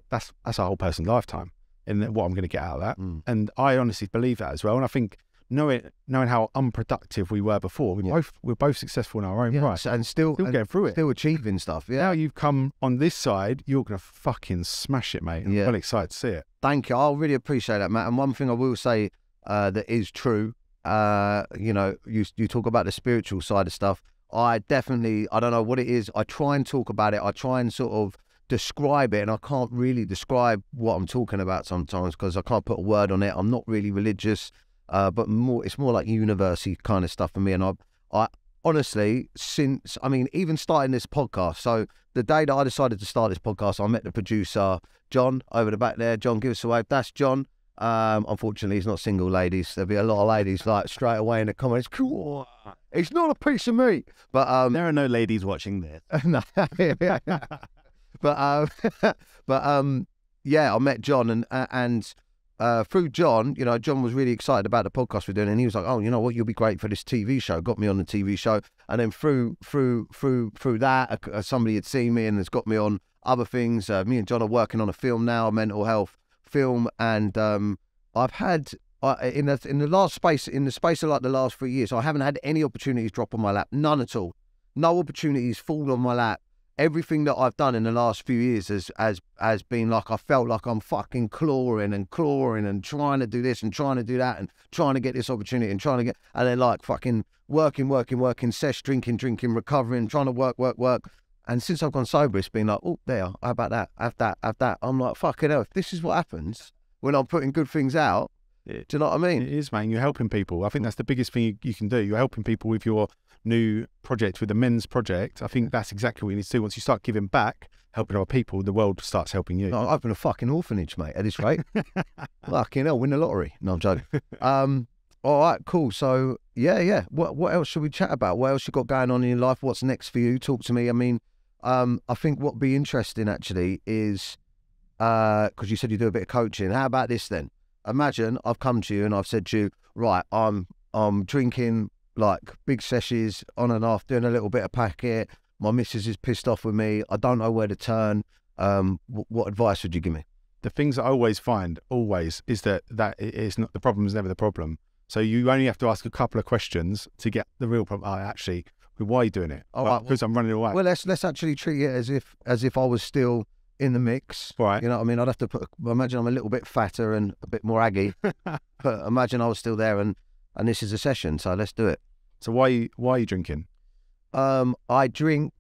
Speaker 2: That's a whole person's lifetime and what I'm going to get out of that. And I honestly believe that as well. And I think knowing how unproductive we were before, we're both successful in our own right.
Speaker 3: And still
Speaker 2: getting through it.
Speaker 3: Still achieving stuff. Yeah.
Speaker 2: Now you've come on this side, you're going to fucking smash it, mate. I'm really excited to see it.
Speaker 3: Thank you. I really appreciate that, Matt. And one thing I will say that is true, you know, you talk about the spiritual side of stuff. I don't know what it is. I try and talk about it. I try and sort of describe it, and I can't really describe what I'm talking about sometimes because I can't put a word on it. I'm not really religious, but it's more like university kind of stuff for me. And I honestly, even starting this podcast, so the day that I decided to start this podcast, I met the producer, John, over the back there. John, give us a wave. That's John. Unfortunately, he's not single, ladies. There'll be a lot of ladies like straight away in the comments. Cool. It's not a piece of meat. But
Speaker 4: there are no ladies watching this.
Speaker 3: No. Yeah, I met John and through John, you know, John was really excited about the podcast we're doing, and he was like, "Oh, you know what? You'll be great for this TV show." Got me on the TV show, and then through that, somebody had seen me and has got me on other things. Me and John are working on a film now, a mental health film, and I've had in the space of like the last 3 years, I haven't had any opportunities drop on my lap, none at all, no opportunities fall on my lap. Everything that I've done in the last few years has been like I felt like I'm fucking clawing and trying to do this and trying to do that and trying to get this opportunity and then like fucking working, sesh, drinking, recovering, trying to work. And since I've gone sober, it's been like, oh, there, how about that? Have that. I'm like, fucking hell, if this is what happens when I'm putting good things out, do you know what I mean?
Speaker 2: It is, man. You're helping people. I think that's the biggest thing you can do. You're helping people with your new project, with the men's project. I think that's exactly what you need to do. Once you start giving back, helping other people, the world starts helping you.
Speaker 3: I'll open a fucking orphanage, mate, at this rate. Fucking hell, win the lottery. No, I'm joking. All right, cool. So, yeah. What else should we chat about? What else you got going on in your life? What's next for you? Talk to me. I mean, I think what'd be interesting, actually, is, because you said you do a bit of coaching. How about this, then? Imagine I've come to you and I've said to you, right, I'm drinking like big sessions on and off, doing a little bit of packet. My missus is pissed off with me. I don't know where to turn. What advice would you give me?
Speaker 2: The things that I always find, is that it's not, the problem is never the problem. So you only have to ask a couple of questions to get the real problem. Actually, why are you doing it? Because I'm running away.
Speaker 3: Well, let's actually treat it as if I was still in the mix.
Speaker 2: Right.
Speaker 3: You know what I mean? I'd have to imagine I'm a little bit fatter and a bit more aggy, but imagine I was still there and this is a session, so let's do it.
Speaker 2: So why are you drinking?
Speaker 3: I drink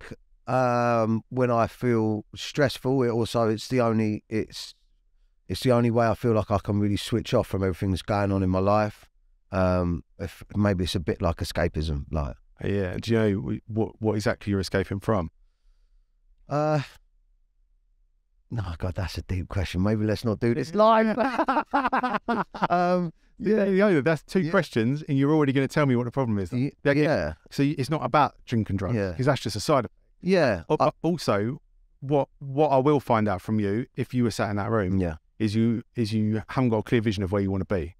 Speaker 3: when I feel stressful. It's the only way I feel like I can really switch off from everything that's going on in my life. If maybe it's a bit like escapism, like.
Speaker 2: Yeah. Do you know what exactly you're escaping from?
Speaker 3: No, God, that's a deep question. Maybe let's not do this live.
Speaker 2: That's two questions, and you're already going to tell me what the problem is.
Speaker 3: Yeah.
Speaker 2: So it's not about drink and drugs, because that's just a side of it.
Speaker 3: Yeah.
Speaker 2: Also, what I will find out from you, if you were sat in that room, is you haven't got a clear vision of where you want to be.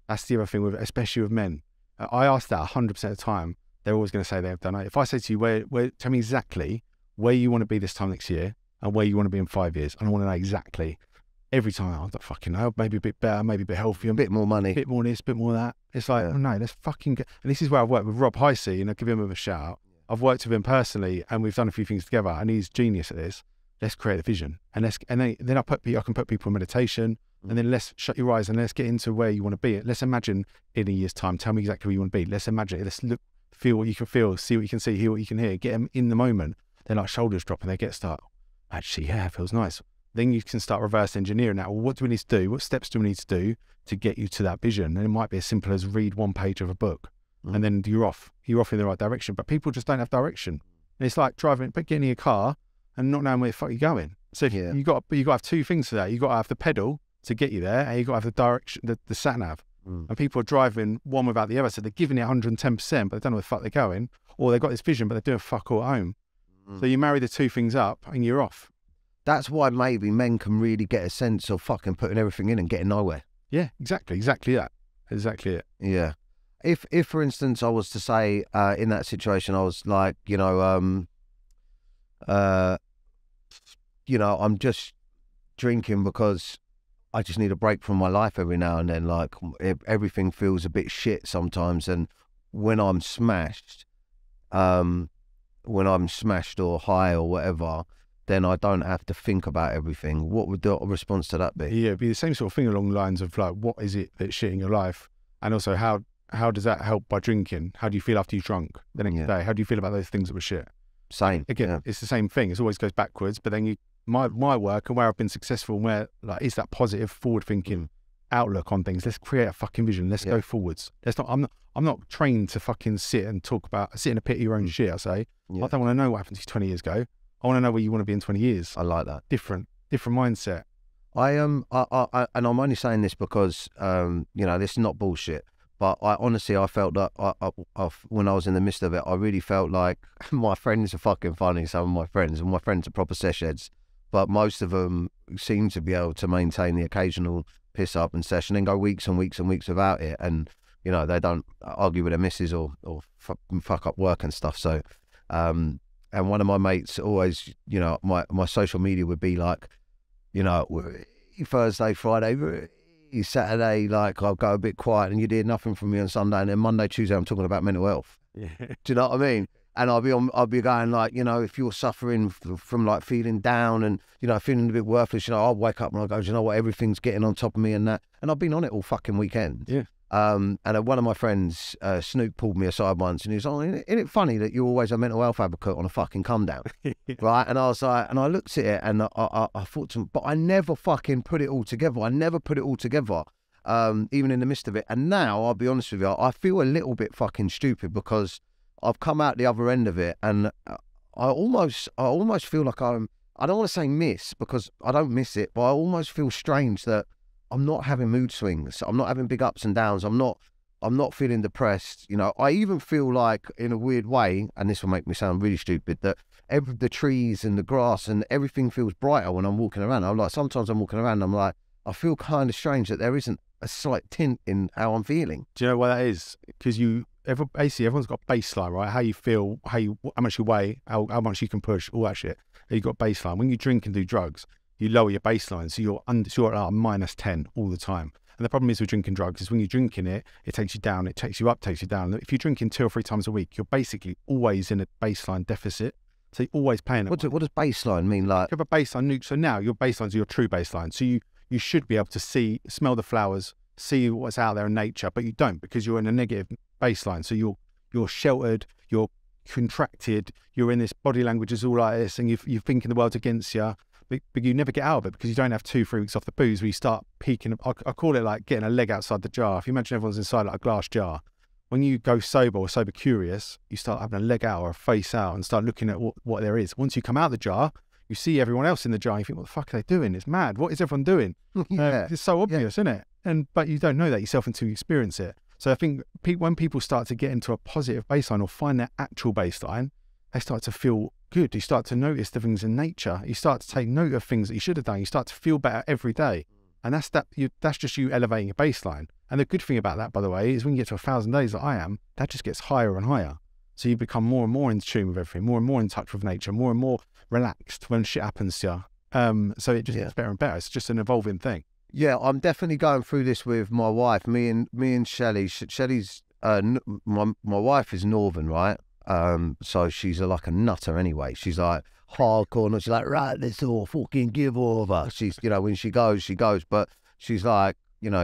Speaker 2: That's the other thing, especially with men. I ask that 100% of the time. They're always going to say they've done it. If I say to you, tell me exactly where you want to be this time next year and where you want to be in 5 years, and I want to know exactly. Every time, I'm like, fucking hell, maybe a bit better, maybe a bit healthier,
Speaker 3: a bit more money,
Speaker 2: a bit more this, a bit more that. It's like, oh no, let's fucking get. And this is where I've worked with Rob Heisey, and I'll give him a shout out. I've worked with him personally, and we've done a few things together, and he's genius at this. Let's create a vision, and then I can put people in meditation, and then let's shut your eyes and let's get into where you want to be. Let's imagine in a year's time. Tell me exactly where you want to be. Let's imagine it. Let's look, feel what you can feel, see what you can see, hear what you can hear. Get them in the moment. Then like shoulders drop, and they get start. Actually, yeah, it feels nice. Then you can start reverse engineering that. Well, what do we need to do? What steps do we need to do to get you to that vision? And it might be as simple as read one page of a book, and then you're off. You're off in the right direction. But people just don't have direction. And it's like getting in a car and not knowing where the fuck you're going. So you got to have two things for that. You got to have the pedal to get you there, and you got to have the direction, the sat nav. And people are driving one without the other, so they're giving it 110%, but they don't know where the fuck they're going, or they've got this vision, but they're doing fuck all at home. So you marry the two things up, and you're off.
Speaker 3: That's why maybe men can really get a sense of fucking putting everything in and getting nowhere.
Speaker 2: Yeah, exactly that. exactly it.
Speaker 3: Yeah. If for instance I was to say in that situation I was like, I'm just drinking because I just need a break from my life every now and then. Like everything feels a bit shit sometimes, and when I'm smashed, or high or whatever, then I don't have to think about everything. What would the response to that be?
Speaker 2: Yeah, it'd be the same sort of thing along the lines of like, what is it that's shit in your life, and also how does that help by drinking? How do you feel after you've drunk the next day? How do you feel about those things that were shit?
Speaker 3: Same.
Speaker 2: Again, it's the same thing. It always goes backwards. But then my work and where I've been successful and where like is that positive, forward-thinking outlook on things. Let's create a fucking vision. Let's go forwards. I'm not trained to fucking sit and talk about sit in a pit of your own shit. I say I don't want to know what happened to you 20 years ago. I want to know where you want to be in 20 years.
Speaker 3: I like that.
Speaker 2: Different mindset.
Speaker 3: I and I'm only saying this because this is not bullshit. But I honestly felt that when I was in the midst of it, I really felt like my friends are fucking funny, some of my friends, and my friends are proper sesh heads, but most of them seem to be able to maintain the occasional piss up and session and go weeks and weeks and weeks without it. And, they don't argue with their missus or fuck up work and stuff. So, and one of my mates always, my social media would be like, Thursday, Friday, Saturday, like I'll go a bit quiet and you'd hear nothing from me on Sunday, and then Monday, Tuesday I'm talking about mental health. Yeah. Do you know what I mean? And I'll be going like, if you're suffering from like feeling down and, feeling a bit worthless, I'll wake up and I'll go, do you know what, everything's getting on top of me and that. And I've been on it all fucking weekend. Yeah. And one of my friends, Snoop, pulled me aside once and he was like, isn't it funny that you're always a mental health advocate on a fucking come down? Right? And I was like, and I looked at it and I thought to him, but I never fucking put it all together. I never put it all together, even in the midst of it. And now, I'll be honest with you, I feel a little bit fucking stupid because I've come out the other end of it and I almost feel like I don't want to say miss because I don't miss it, but I almost feel strange that I'm not having mood swings. I'm not having big ups and downs. I'm not feeling depressed. I even feel like, in a weird way, and this will make me sound really stupid, that the trees and the grass and everything feels brighter when I'm walking around. Sometimes I'm walking around and I'm like, I feel kind of strange that there isn't a slight tint in how I'm feeling.
Speaker 2: Do you know why that is? Because basically everyone's got a baseline, right? How you feel, how much you weigh, how much you can push, all that shit. You've got baseline. When you drink and do drugs, you lower your baseline, so you're at minus 10 all the time. And the problem is with drinking drugs is when you're drinking it takes you down, it takes you up, takes you down. If you're drinking 2 or 3 times a week, you're basically always in a baseline deficit. So you're always paying it.
Speaker 3: What does baseline mean? Like,
Speaker 2: you have a baseline. So now your baseline's your true baseline. So you should be able to smell the flowers, see what's out there in nature, but you don't because you're in a negative baseline. So you're sheltered, you're contracted, you're in this body language is all like this, and you're thinking the world's against you. But you never get out of it because you don't have 2-3 weeks off the booze where you start peaking. I call it like getting a leg outside the jar. If you imagine everyone's inside like a glass jar, when you go sober or sober curious, you start having a leg out or a face out and start looking at what there is. Once you come out of the jar, you see everyone else in the jar and you think, what the fuck are they doing? It's mad. What is everyone doing? It's so obvious, isn't it? But you don't know that yourself until you experience it. So I think when people start to get into a positive baseline or find their actual baseline, they start to feel good. You start to notice the things in nature. You start to take note of things that you should have done. You start to feel better every day. And that's just you elevating your baseline. And the good thing about that, by the way, is when you get to 1,000 days like I am, that just gets higher and higher. So you become more and more in tune with everything, more and more in touch with nature, more and more relaxed when shit happens to you. So it just gets better and better. It's just an evolving thing.
Speaker 3: Yeah, I'm definitely going through this with my wife. Me and Shelley. Shelley's my wife is Northern, right? So she's like a nutter anyway. She's like hardcore, and she's like, right, let's all fucking give over. She's, when she goes, but she's like,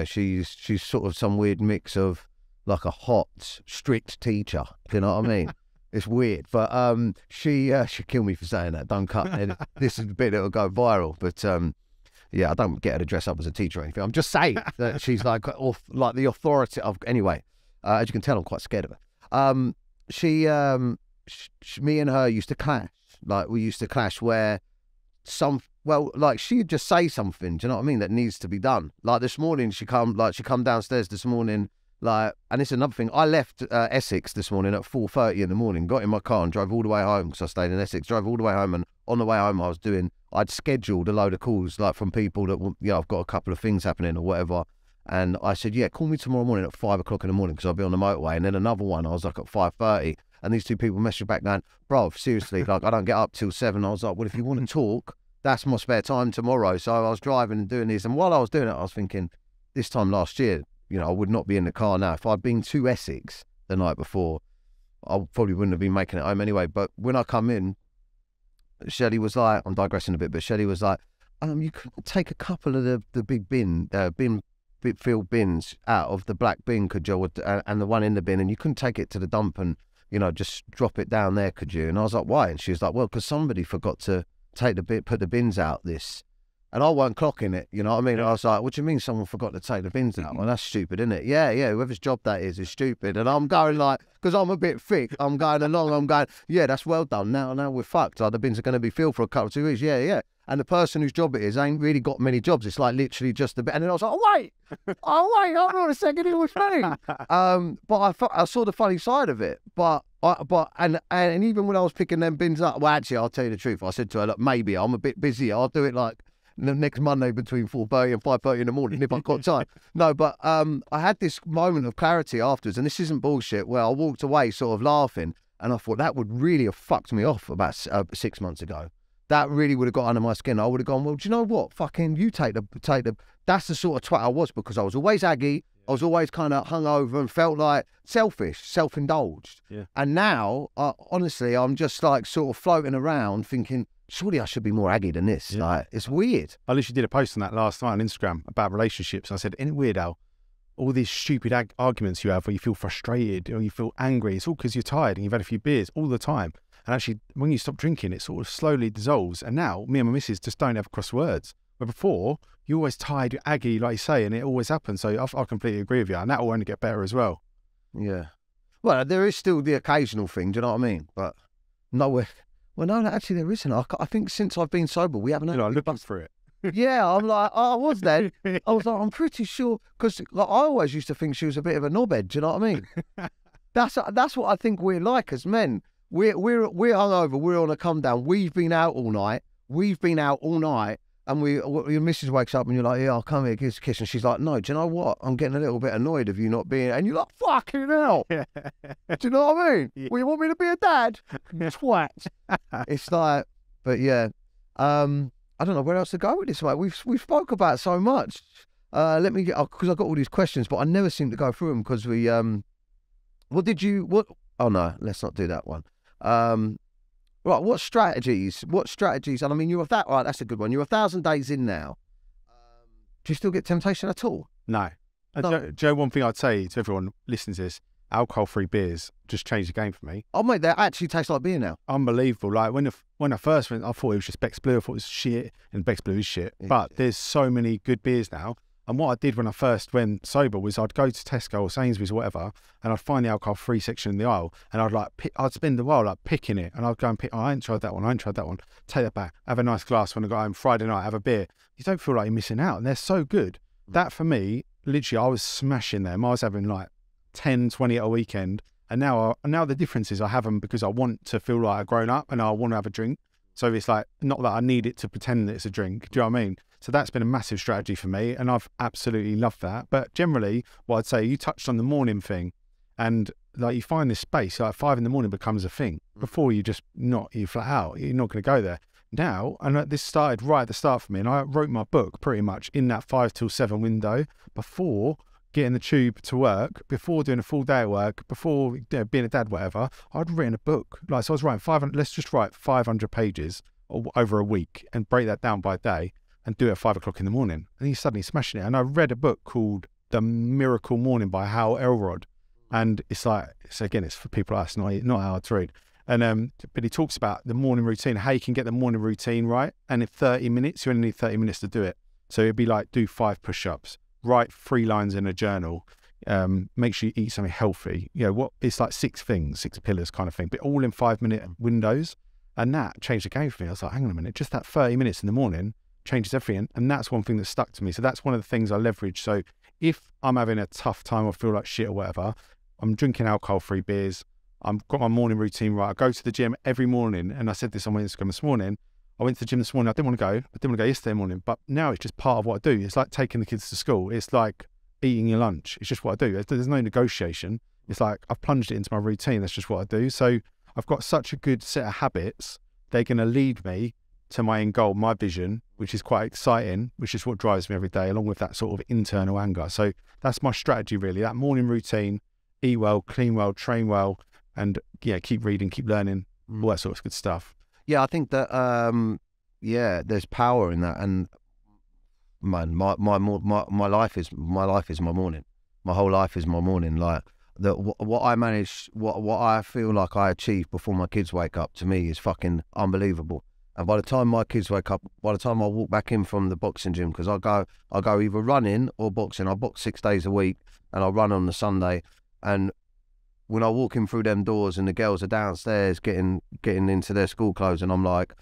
Speaker 3: she's sort of some weird mix of like a hot, strict teacher. You know what I mean? It's weird, but she'd kill me for saying that. Don't cut it. This is a bit that'll go viral, but yeah, I don't get her to dress up as a teacher or anything. I'm just saying that she's like the authority of. Anyway, as you can tell, I'm quite scared of her. She, me and her used to clash. Like, we used to clash where she'd just say something, do you know what I mean, that needs to be done. Like this morning, she come downstairs this morning, and it's another thing. I left Essex this morning at 4:30 in the morning, got in my car and drove all the way home because I stayed in Essex, drove all the way home, and on the way home I'd scheduled a load of calls, like from people that, I've got a couple of things happening or whatever. And I said, yeah, call me tomorrow morning at 5 o'clock in the morning because I'll be on the motorway. And then another one, I was like at 5:30. And these two people messaged back going, bro, seriously, like I don't get up till 7. I was like, well, if you want to talk, that's my spare time tomorrow. So I was driving and doing this. And while I was doing it, I was thinking, this time last year, you know, I would not be in the car now. If I'd been to Essex the night before, I probably wouldn't have been making it home anyway. But when I come in, Shelley was like, I'm digressing a bit, but Shelley was like, you could take a couple of the big filled bins out of the black bin, could you? And the one in the bin, and you couldn't take it to the dump and, you know, just drop it down there, could you? And I was like, why? And she was like, well, because somebody forgot to put the bins out this. And I weren't clocking it, you know what I mean? I was like, what do you mean someone forgot to take the bins out? Well, that's stupid, isn't it? Yeah, whoever's job that is stupid. And I'm going like, because I'm a bit thick, I'm going along, I'm going, yeah, that's well done. Now we're fucked. Like, the bins are going to be filled for a couple of 2 weeks. Yeah. And the person whose job it is ain't really got many jobs. It's like literally just the bit. And then I was like, hold on a second, it was funny. But I saw the funny side of it. But even when I was picking them bins up, well, actually, I'll tell you the truth. I said to her, look, maybe I'm a bit busy. I'll do it like the next Monday between 4:30 and 5:30 in the morning if I've got time. No, but I had this moment of clarity afterwards, and this isn't bullshit, where I walked away sort of laughing, and I thought that would really have fucked me off about 6 months ago. That really would have got under my skin. I would have gone, well, do you know what? Fucking you take the. That's the sort of twat I was, because I was always aggy. I was always kind of hungover and felt like selfish, self-indulged. Yeah. And now, honestly, I'm just like sort of floating around thinking, surely I should be more aggy than this. Yeah. Like, it's weird.
Speaker 2: I literally did a post on that last night on Instagram about relationships. I said, isn't it weird how all these stupid arguments you have where you feel frustrated or you feel angry, it's all because you're tired and you've had a few beers all the time. And actually, when you stop drinking, it sort of slowly dissolves. And now, me and my missus just don't ever cross words. But before, you're always tired, you're aggy, like you say, and it always happens. So I completely agree with you. And that will only get better as well.
Speaker 3: Yeah. Well, there is still the occasional thing, do you know what I mean? But no, actually there isn't. I think since I've been sober, we haven't.
Speaker 2: You know, I looked for it.
Speaker 3: Yeah, I'm like, I was then. I was like, I'm pretty sure, because like, I always used to think she was a bit of a knobhead, do you know what I mean? That's what I think we're like as men. We're hungover, we're on a come down, we've been out all night, and your missus wakes up and you're like, yeah, I'll come here, give us a kiss. And she's like, no, do you know what? I'm getting a little bit annoyed of you not being, and you're like, fucking hell. Do you know what I mean? Yeah. Well, you want me to be a dad? Twat. It's like, but yeah, I don't know where else to go with this, mate. We've spoke about so much. Let me get, because I've got all these questions, but I never seem to go through them because we, oh no, let's not do that one. Right, what strategies, and I mean, right, that's a good one. You're 1,000 days in now. Do you still get temptation at all?
Speaker 2: No. Joe, one thing I'd say to everyone listening to this, alcohol-free beers just changed the game for me.
Speaker 3: Oh, mate, they actually taste like beer now.
Speaker 2: Unbelievable. Like, when I first went, I thought it was just Beck's Blue. I thought it was shit, and Beck's Blue is shit. But there's so many good beers now. And what I did when I first went sober was I'd go to Tesco or Sainsbury's or whatever, and I'd find the alcohol-free section in the aisle, and I'd spend a while like picking it, and I'd go and pick, I ain't tried that one, take that back, have a nice glass when I got home Friday night, have a beer. You don't feel like you're missing out, and they're so good. That for me, literally, I was smashing them. I was having like 10, 20 at a weekend, and now the difference is I have them because I want to feel like a grown up, and I want to have a drink. So it's like, not that I need it to pretend that it's a drink. Do you know what I mean? So that's been a massive strategy for me, and I've absolutely loved that. But generally, what I'd say, you touched on the morning thing, and like you find this space, like 5 a.m. becomes a thing. Before you flat out, you're not going to go there. Now, and this started right at the start for me, and I wrote my book pretty much in that 5 till 7 window before getting the tube to work, before doing a full day at work, before being a dad, whatever. I'd written a book. Like, so I was writing 500, let's just write 500 pages over a week and break that down by day and do it at 5 o'clock in the morning. And he's suddenly smashing it. And I read a book called The Miracle Morning by Hal Elrod. And it's like, it's for people like us, not hard to read. And but he talks about the morning routine, how you can get the morning routine right. And in 30 minutes, you only need 30 minutes to do it. So it'd be like, do 5 push-ups, write 3 lines in a journal, make sure you eat something healthy. You know, it's like 6 things, 6 pillars kind of thing, but all in 5-minute windows. And that changed the game for me. I was like, hang on a minute, just that 30 minutes in the morning changes everything. And that's one thing that stuck to me. So that's one of the things I leverage. So if I'm having a tough time or feel like shit or whatever, I'm drinking alcohol-free beers, I've got my morning routine right. I go to the gym every morning, and I said this on my Instagram this morning. I went to the gym this morning. I didn't want to go. I didn't want to go yesterday morning, but now it's just part of what I do. It's like taking the kids to school. It's like eating your lunch. It's just what I do. There's no negotiation. It's like I've plunged it into my routine. That's just what I do. So I've got such a good set of habits. They're going to lead me to my end goal, my vision, which is quite exciting, which is what drives me every day, along with that sort of internal anger. So that's my strategy, really. That morning routine, eat well, clean well, train well, and keep reading, keep learning, all that sort of good stuff.
Speaker 3: Yeah, I think that there's power in that. And man, my life is my morning. My whole life is my morning. Like what I manage, what I feel like I achieve before my kids wake up, to me is fucking unbelievable. And by the time my kids wake up, by the time I walk back in from the boxing gym, because I go either running or boxing. I box 6 days a week, and I run on the Sunday. And when I walk in through them doors, and the girls are downstairs getting into their school clothes, and I'm like,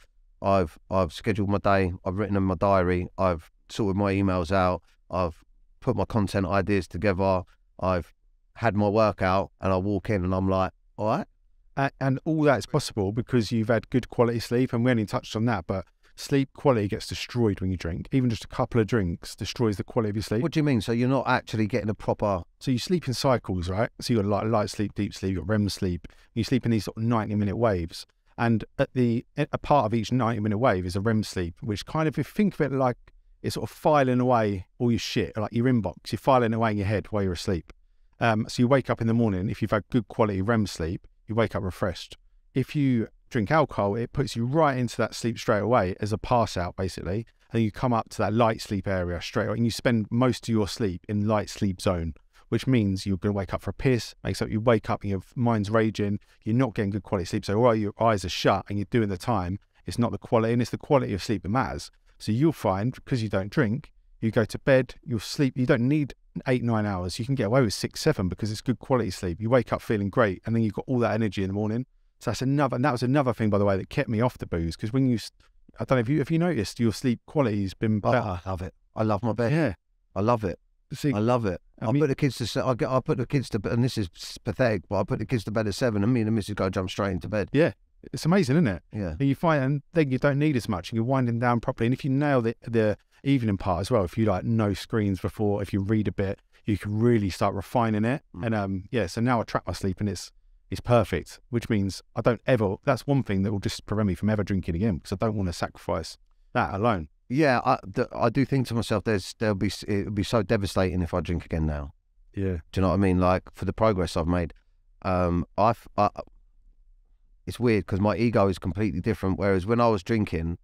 Speaker 3: I've scheduled my day, I've written in my diary, I've sorted my emails out, I've put my content ideas together, I've had my workout, and I walk in, and I'm like, all right.
Speaker 2: And all that is possible because you've had good quality sleep, and we only touched on that, but sleep quality gets destroyed when you drink. Even just a couple of drinks destroys the quality of your sleep.
Speaker 3: What do you mean? So you're not actually getting a proper...
Speaker 2: So you sleep in cycles, right? So you've got light sleep, deep sleep, you've got REM sleep. You sleep in these sort of 90-minute waves. And a part of each 90-minute wave is a REM sleep, which kind of, if you think of it like it's sort of filing away all your shit, like your inbox, you're filing away in your head while you're asleep. So you wake up in the morning, if you've had good quality REM sleep, you wake up refreshed. If you drink alcohol, it puts you right into that sleep straight away as a pass out, basically. And you come up to that light sleep area straight away, and you spend most of your sleep in light sleep zone, which means you're going to wake up for a piss, makes up you wake up and your mind's raging, you're not getting good quality sleep. So while your eyes are shut and you're doing the time, it's not the quality, and it's the quality of sleep that matters. So you'll find, because you don't drink, you go to bed, you'll sleep, you don't need 8-9 hours. You can get away with 6-7 because it's good quality sleep. You wake up feeling great, and then you've got all that energy in the morning. So that was another thing, by the way, that kept me off the booze. Because when I don't know if you noticed, your sleep quality's been better.
Speaker 3: I love it. I love my bed.
Speaker 2: Yeah,
Speaker 3: I love it.
Speaker 2: See,
Speaker 3: I love it. I put the kids to bed, and this is pathetic, but I put the kids to bed at 7, and me and the missus go jump straight into bed.
Speaker 2: Yeah, it's amazing, isn't it?
Speaker 3: Yeah.
Speaker 2: And you find, and then you don't need as much, and you're winding down properly. And if you nail the evening part as well, if you like no screens before, if you read a bit, you can really start refining it. And so now I track my sleep, and it's perfect, which means I don't ever, that's one thing that will just prevent me from ever drinking again, because I don't want to sacrifice that alone.
Speaker 3: Yeah, I do think to myself, it would be so devastating if I drink again now.
Speaker 2: Yeah.
Speaker 3: Do you know what I mean? Like, for the progress I've made, it's weird because my ego is completely different. Whereas when I was drinking,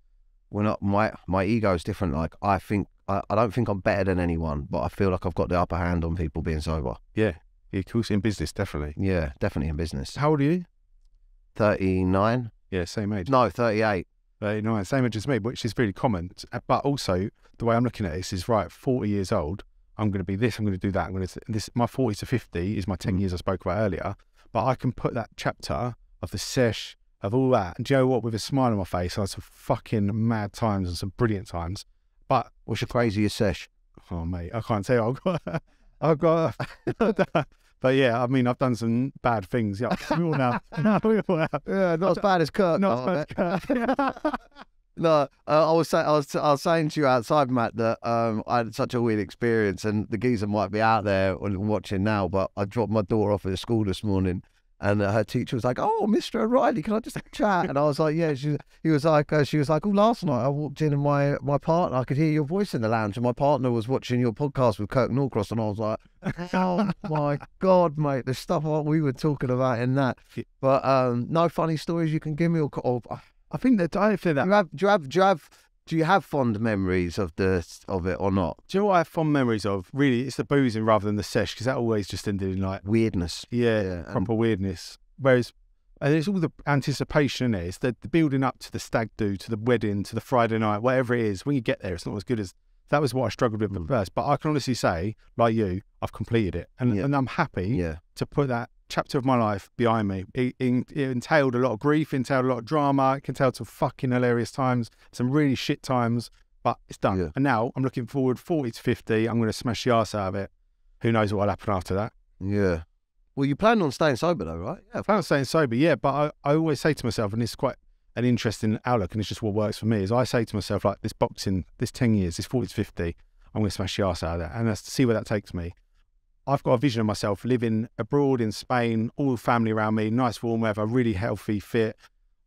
Speaker 3: my ego is different. Like, I don't think I'm better than anyone, but I feel like I've got the upper hand on people being sober.
Speaker 2: Yeah. Of course, in business, definitely.
Speaker 3: Yeah, definitely in business.
Speaker 2: How old are you?
Speaker 3: 39.
Speaker 2: Yeah, same age.
Speaker 3: No, 38.
Speaker 2: 39, same age as me, which is really common. But also, the way I'm looking at this is, right, 40 years old, I'm going to be this, I'm going to do that, I'm going to this. My 40 to 50 is my 10 years I spoke about earlier. But I can put that chapter of the sesh, of all that, and do you know what, with a smile on my face, I had some fucking mad times and some brilliant times. But
Speaker 3: what's your craziest sesh?
Speaker 2: Oh, mate, I can't say I've got but yeah, I mean, I've done some bad things. Yeah, we all have.
Speaker 3: Yeah, not as bad as Kirk.
Speaker 2: Not as bad as Kirk.
Speaker 3: No, I was saying to you outside, Matt, that I had such a weird experience, and the geezer might be out there watching now, but I dropped my daughter off at school this morning, and her teacher was like, "Oh, Mr. O'Reilly, can I just have a chat?" And I was like, "Yeah." She was like, "Oh, last night I walked in, and my partner, I could hear your voice in the lounge, and my partner was watching your podcast with Kirk Norcross," and I was like, "Oh my God, mate, the stuff we were talking about in that." But no funny stories you can give me, or
Speaker 2: I think that
Speaker 3: do you have fond memories of it or not?
Speaker 2: Do you know what I have fond memories of? Really, it's the boozing rather than the sesh, because that always just ended in like
Speaker 3: weirdness.
Speaker 2: Yeah, proper weirdness. Whereas, and it's all the anticipation in it. It's the building up to the stag do, to the wedding, to the Friday night, whatever it is. When you get there, it's not as good as that. Was what I struggled with at first. But I can honestly say, like you, I've completed it, and I'm happy to put that chapter of my life behind me. It entailed a lot of grief, entailed a lot of drama, it entailed some fucking hilarious times, some really shit times, but it's done. Yeah. And now I'm looking forward 40 to 50, I'm going to smash the arse out of it. Who knows what will happen after that?
Speaker 3: Yeah. Well, you plan on staying sober though, right?
Speaker 2: Yeah, I plan on staying sober, yeah, but I always say to myself, and it's quite an interesting outlook, and it's just what works for me, is I say to myself, like, this boxing, this 10 years, this 40 to 50, I'm going to smash the arse out of that. And that's to see where that takes me. I've got a vision of myself living abroad in Spain, all the family around me, nice warm weather, really healthy, fit.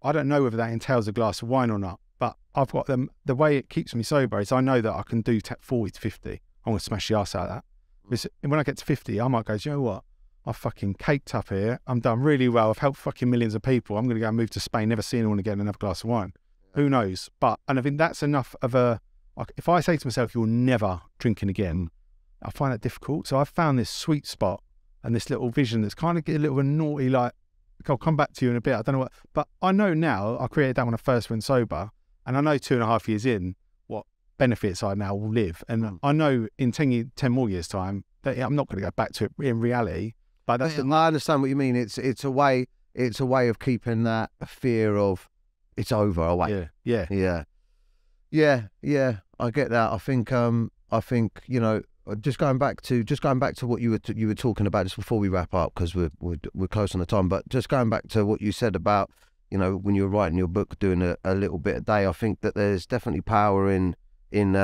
Speaker 2: I don't know whether that entails a glass of wine or not, but I've got the way it keeps me sober is I know that I can do 40 to 50. I'm going to smash the arse out of that. Because when I get to 50, I might go, do you know what? I've fucking caked up here. I'm done really well. I've helped fucking millions of people. I'm going to go and move to Spain, never see anyone again and have a glass of wine. Who knows? And I think that's enough of if I say to myself, you're never drinking again, I find that difficult. So I've found this sweet spot and this little vision that's kind of get a little bit naughty, like, I'll come back to you in a bit. I don't know what, but I know now, I created that when I first went sober, and I know 2.5 years in what benefits I now will live. And I know in 10 more years' time that I'm not going to go back to it in reality. But that's
Speaker 3: I understand what you mean. It's a way of keeping that fear of it's over away.
Speaker 2: Yeah.
Speaker 3: I get that. I think you know, just going back to what you were talking about just before we wrap up, because we're close on the time. But just going back to what you said about, you know, when you were writing your book, doing a little bit a day. I think that there's definitely power in doing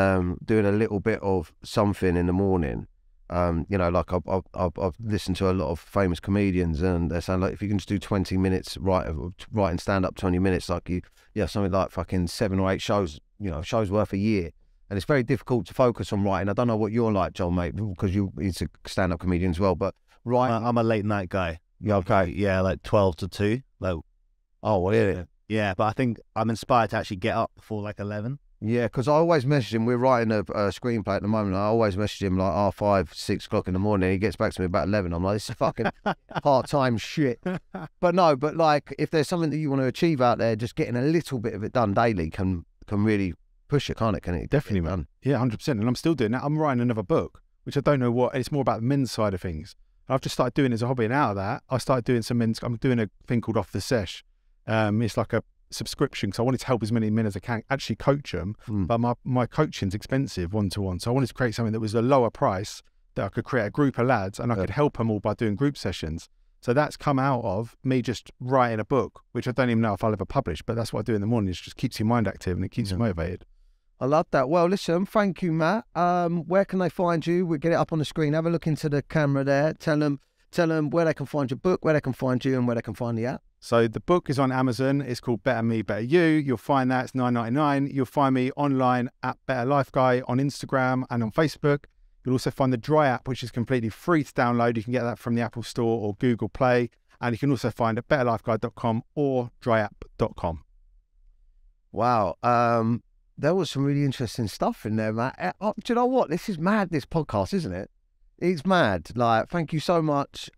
Speaker 3: a little bit of something in the morning. You know, like I've listened to a lot of famous comedians, and they're saying, like, if you can just do 20 minutes writing stand up 20 minutes, like something like fucking 7 or 8 shows, you know, shows worth a year. And it's very difficult to focus on writing. I don't know what you're like, John, mate, because he's a stand up comedian as well. But writing,
Speaker 4: I'm a late night guy.
Speaker 3: Yeah, okay,
Speaker 4: Yeah, like 12 to 2. Like,
Speaker 3: oh, well, yeah.
Speaker 4: Yeah, but I think I'm inspired to actually get up before like 11.
Speaker 3: Yeah, because I always message him. We're writing a screenplay at the moment. I always message him like 5, 6 o'clock in the morning. He gets back to me about 11. I'm like, this is fucking part-time shit. But like, if there's something that you want to achieve out there, just getting a little bit of it done daily can really push it, can't it? Can it?
Speaker 2: Definitely, man. Yeah, 100%. And I'm still doing that. I'm writing another book, which I don't know what. It's more about the men's side of things. I've just started doing it as a hobby, and out of that, I started doing some men's. I'm doing a thing called Off the Sesh. It's like a subscription, because I wanted to help as many men as I can, actually coach them. But my coaching's expensive, one-to-one. So I wanted to create something that was a lower price, that I could create a group of lads, and I could help them all by doing group sessions. So that's come out of me just writing a book, which I don't even know if I'll ever publish, but that's what I do in the morning. It just keeps your mind active and it keeps you motivated.
Speaker 3: I love that. Well, listen, thank you, Matt. Where can they find you? We'll get it up on the screen. Have a look into the camera there. Tell them where they can find your book, where they can find you, and where they can find the app.
Speaker 2: So the book is on Amazon. It's called Better Me, Better You. You'll find that. It's $9.99. You'll find me online at Better Life Guy on Instagram and on Facebook. You'll also find the Dry app, which is completely free to download. You can get that from the Apple Store or Google Play. And you can also find it at betterlifeguide.com or dryapp.com.
Speaker 3: Wow. There was some really interesting stuff in there, Matt. Do you know what? This is mad, this podcast, isn't it? It's mad. Like, thank you so much.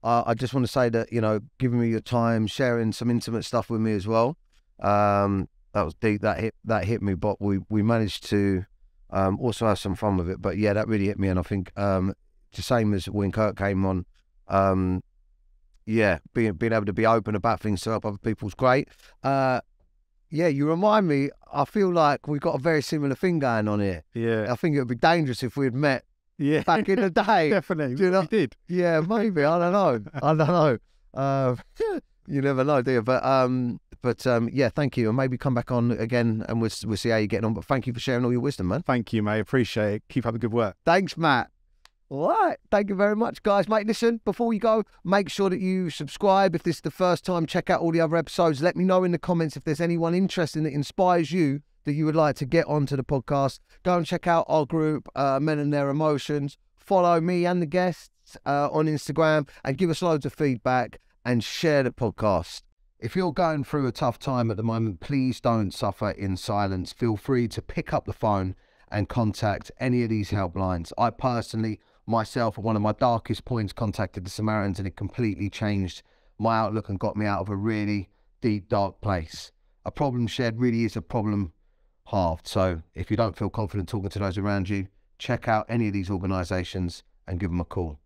Speaker 3: I just want to say that, you know, giving me your time, sharing some intimate stuff with me as well. That was deep. That hit me, but we managed to also have some fun with it. But yeah, that really hit me. And I think the same as when Kurt came on, yeah, being able to be open about things to help other people is great. Yeah, you remind me, I feel like we've got a very similar thing going on here.
Speaker 2: Yeah.
Speaker 3: I think it would be dangerous if we had met back in the day.
Speaker 2: Definitely.
Speaker 3: You know?
Speaker 2: We did.
Speaker 3: Yeah, maybe. I don't know. You never know, do you? But yeah, thank you. And maybe come back on again and we'll see how you're getting on. But thank you for sharing all your wisdom, man.
Speaker 2: Thank you, mate. Appreciate it. Keep up the good work.
Speaker 3: Thanks, Matt. All right. Thank you very much, guys. Mate, listen, before we go, make sure that you subscribe. If this is the first time, check out all the other episodes. Let me know in the comments if there's anyone interesting that inspires you that you would like to get onto the podcast. Go and check out our group, Men and Their Emotions. Follow me and the guests on Instagram and give us loads of feedback and share the podcast. If you're going through a tough time at the moment, please don't suffer in silence. Feel free to pick up the phone and contact any of these helplines. I personally, myself, at one of my darkest points, contacted the Samaritans, and it completely changed my outlook and got me out of a really deep, dark place. A problem shared really is a problem halved. So if you don't feel confident talking to those around you, check out any of these organisations and give them a call.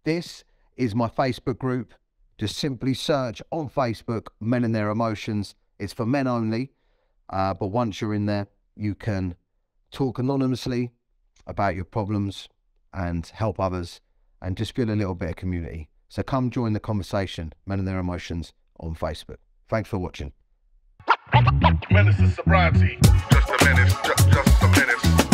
Speaker 3: This is my Facebook group. Just simply search on Facebook, Men and Their Emotions. It's for men only, but once you're in there, you can talk anonymously about your problems and help others and just feel a little bit of community. So come join the conversation, Men and Their Emotions, on Facebook. Thanks for watching.
Speaker 1: Menace is sobriety. Just a menace, just a menace.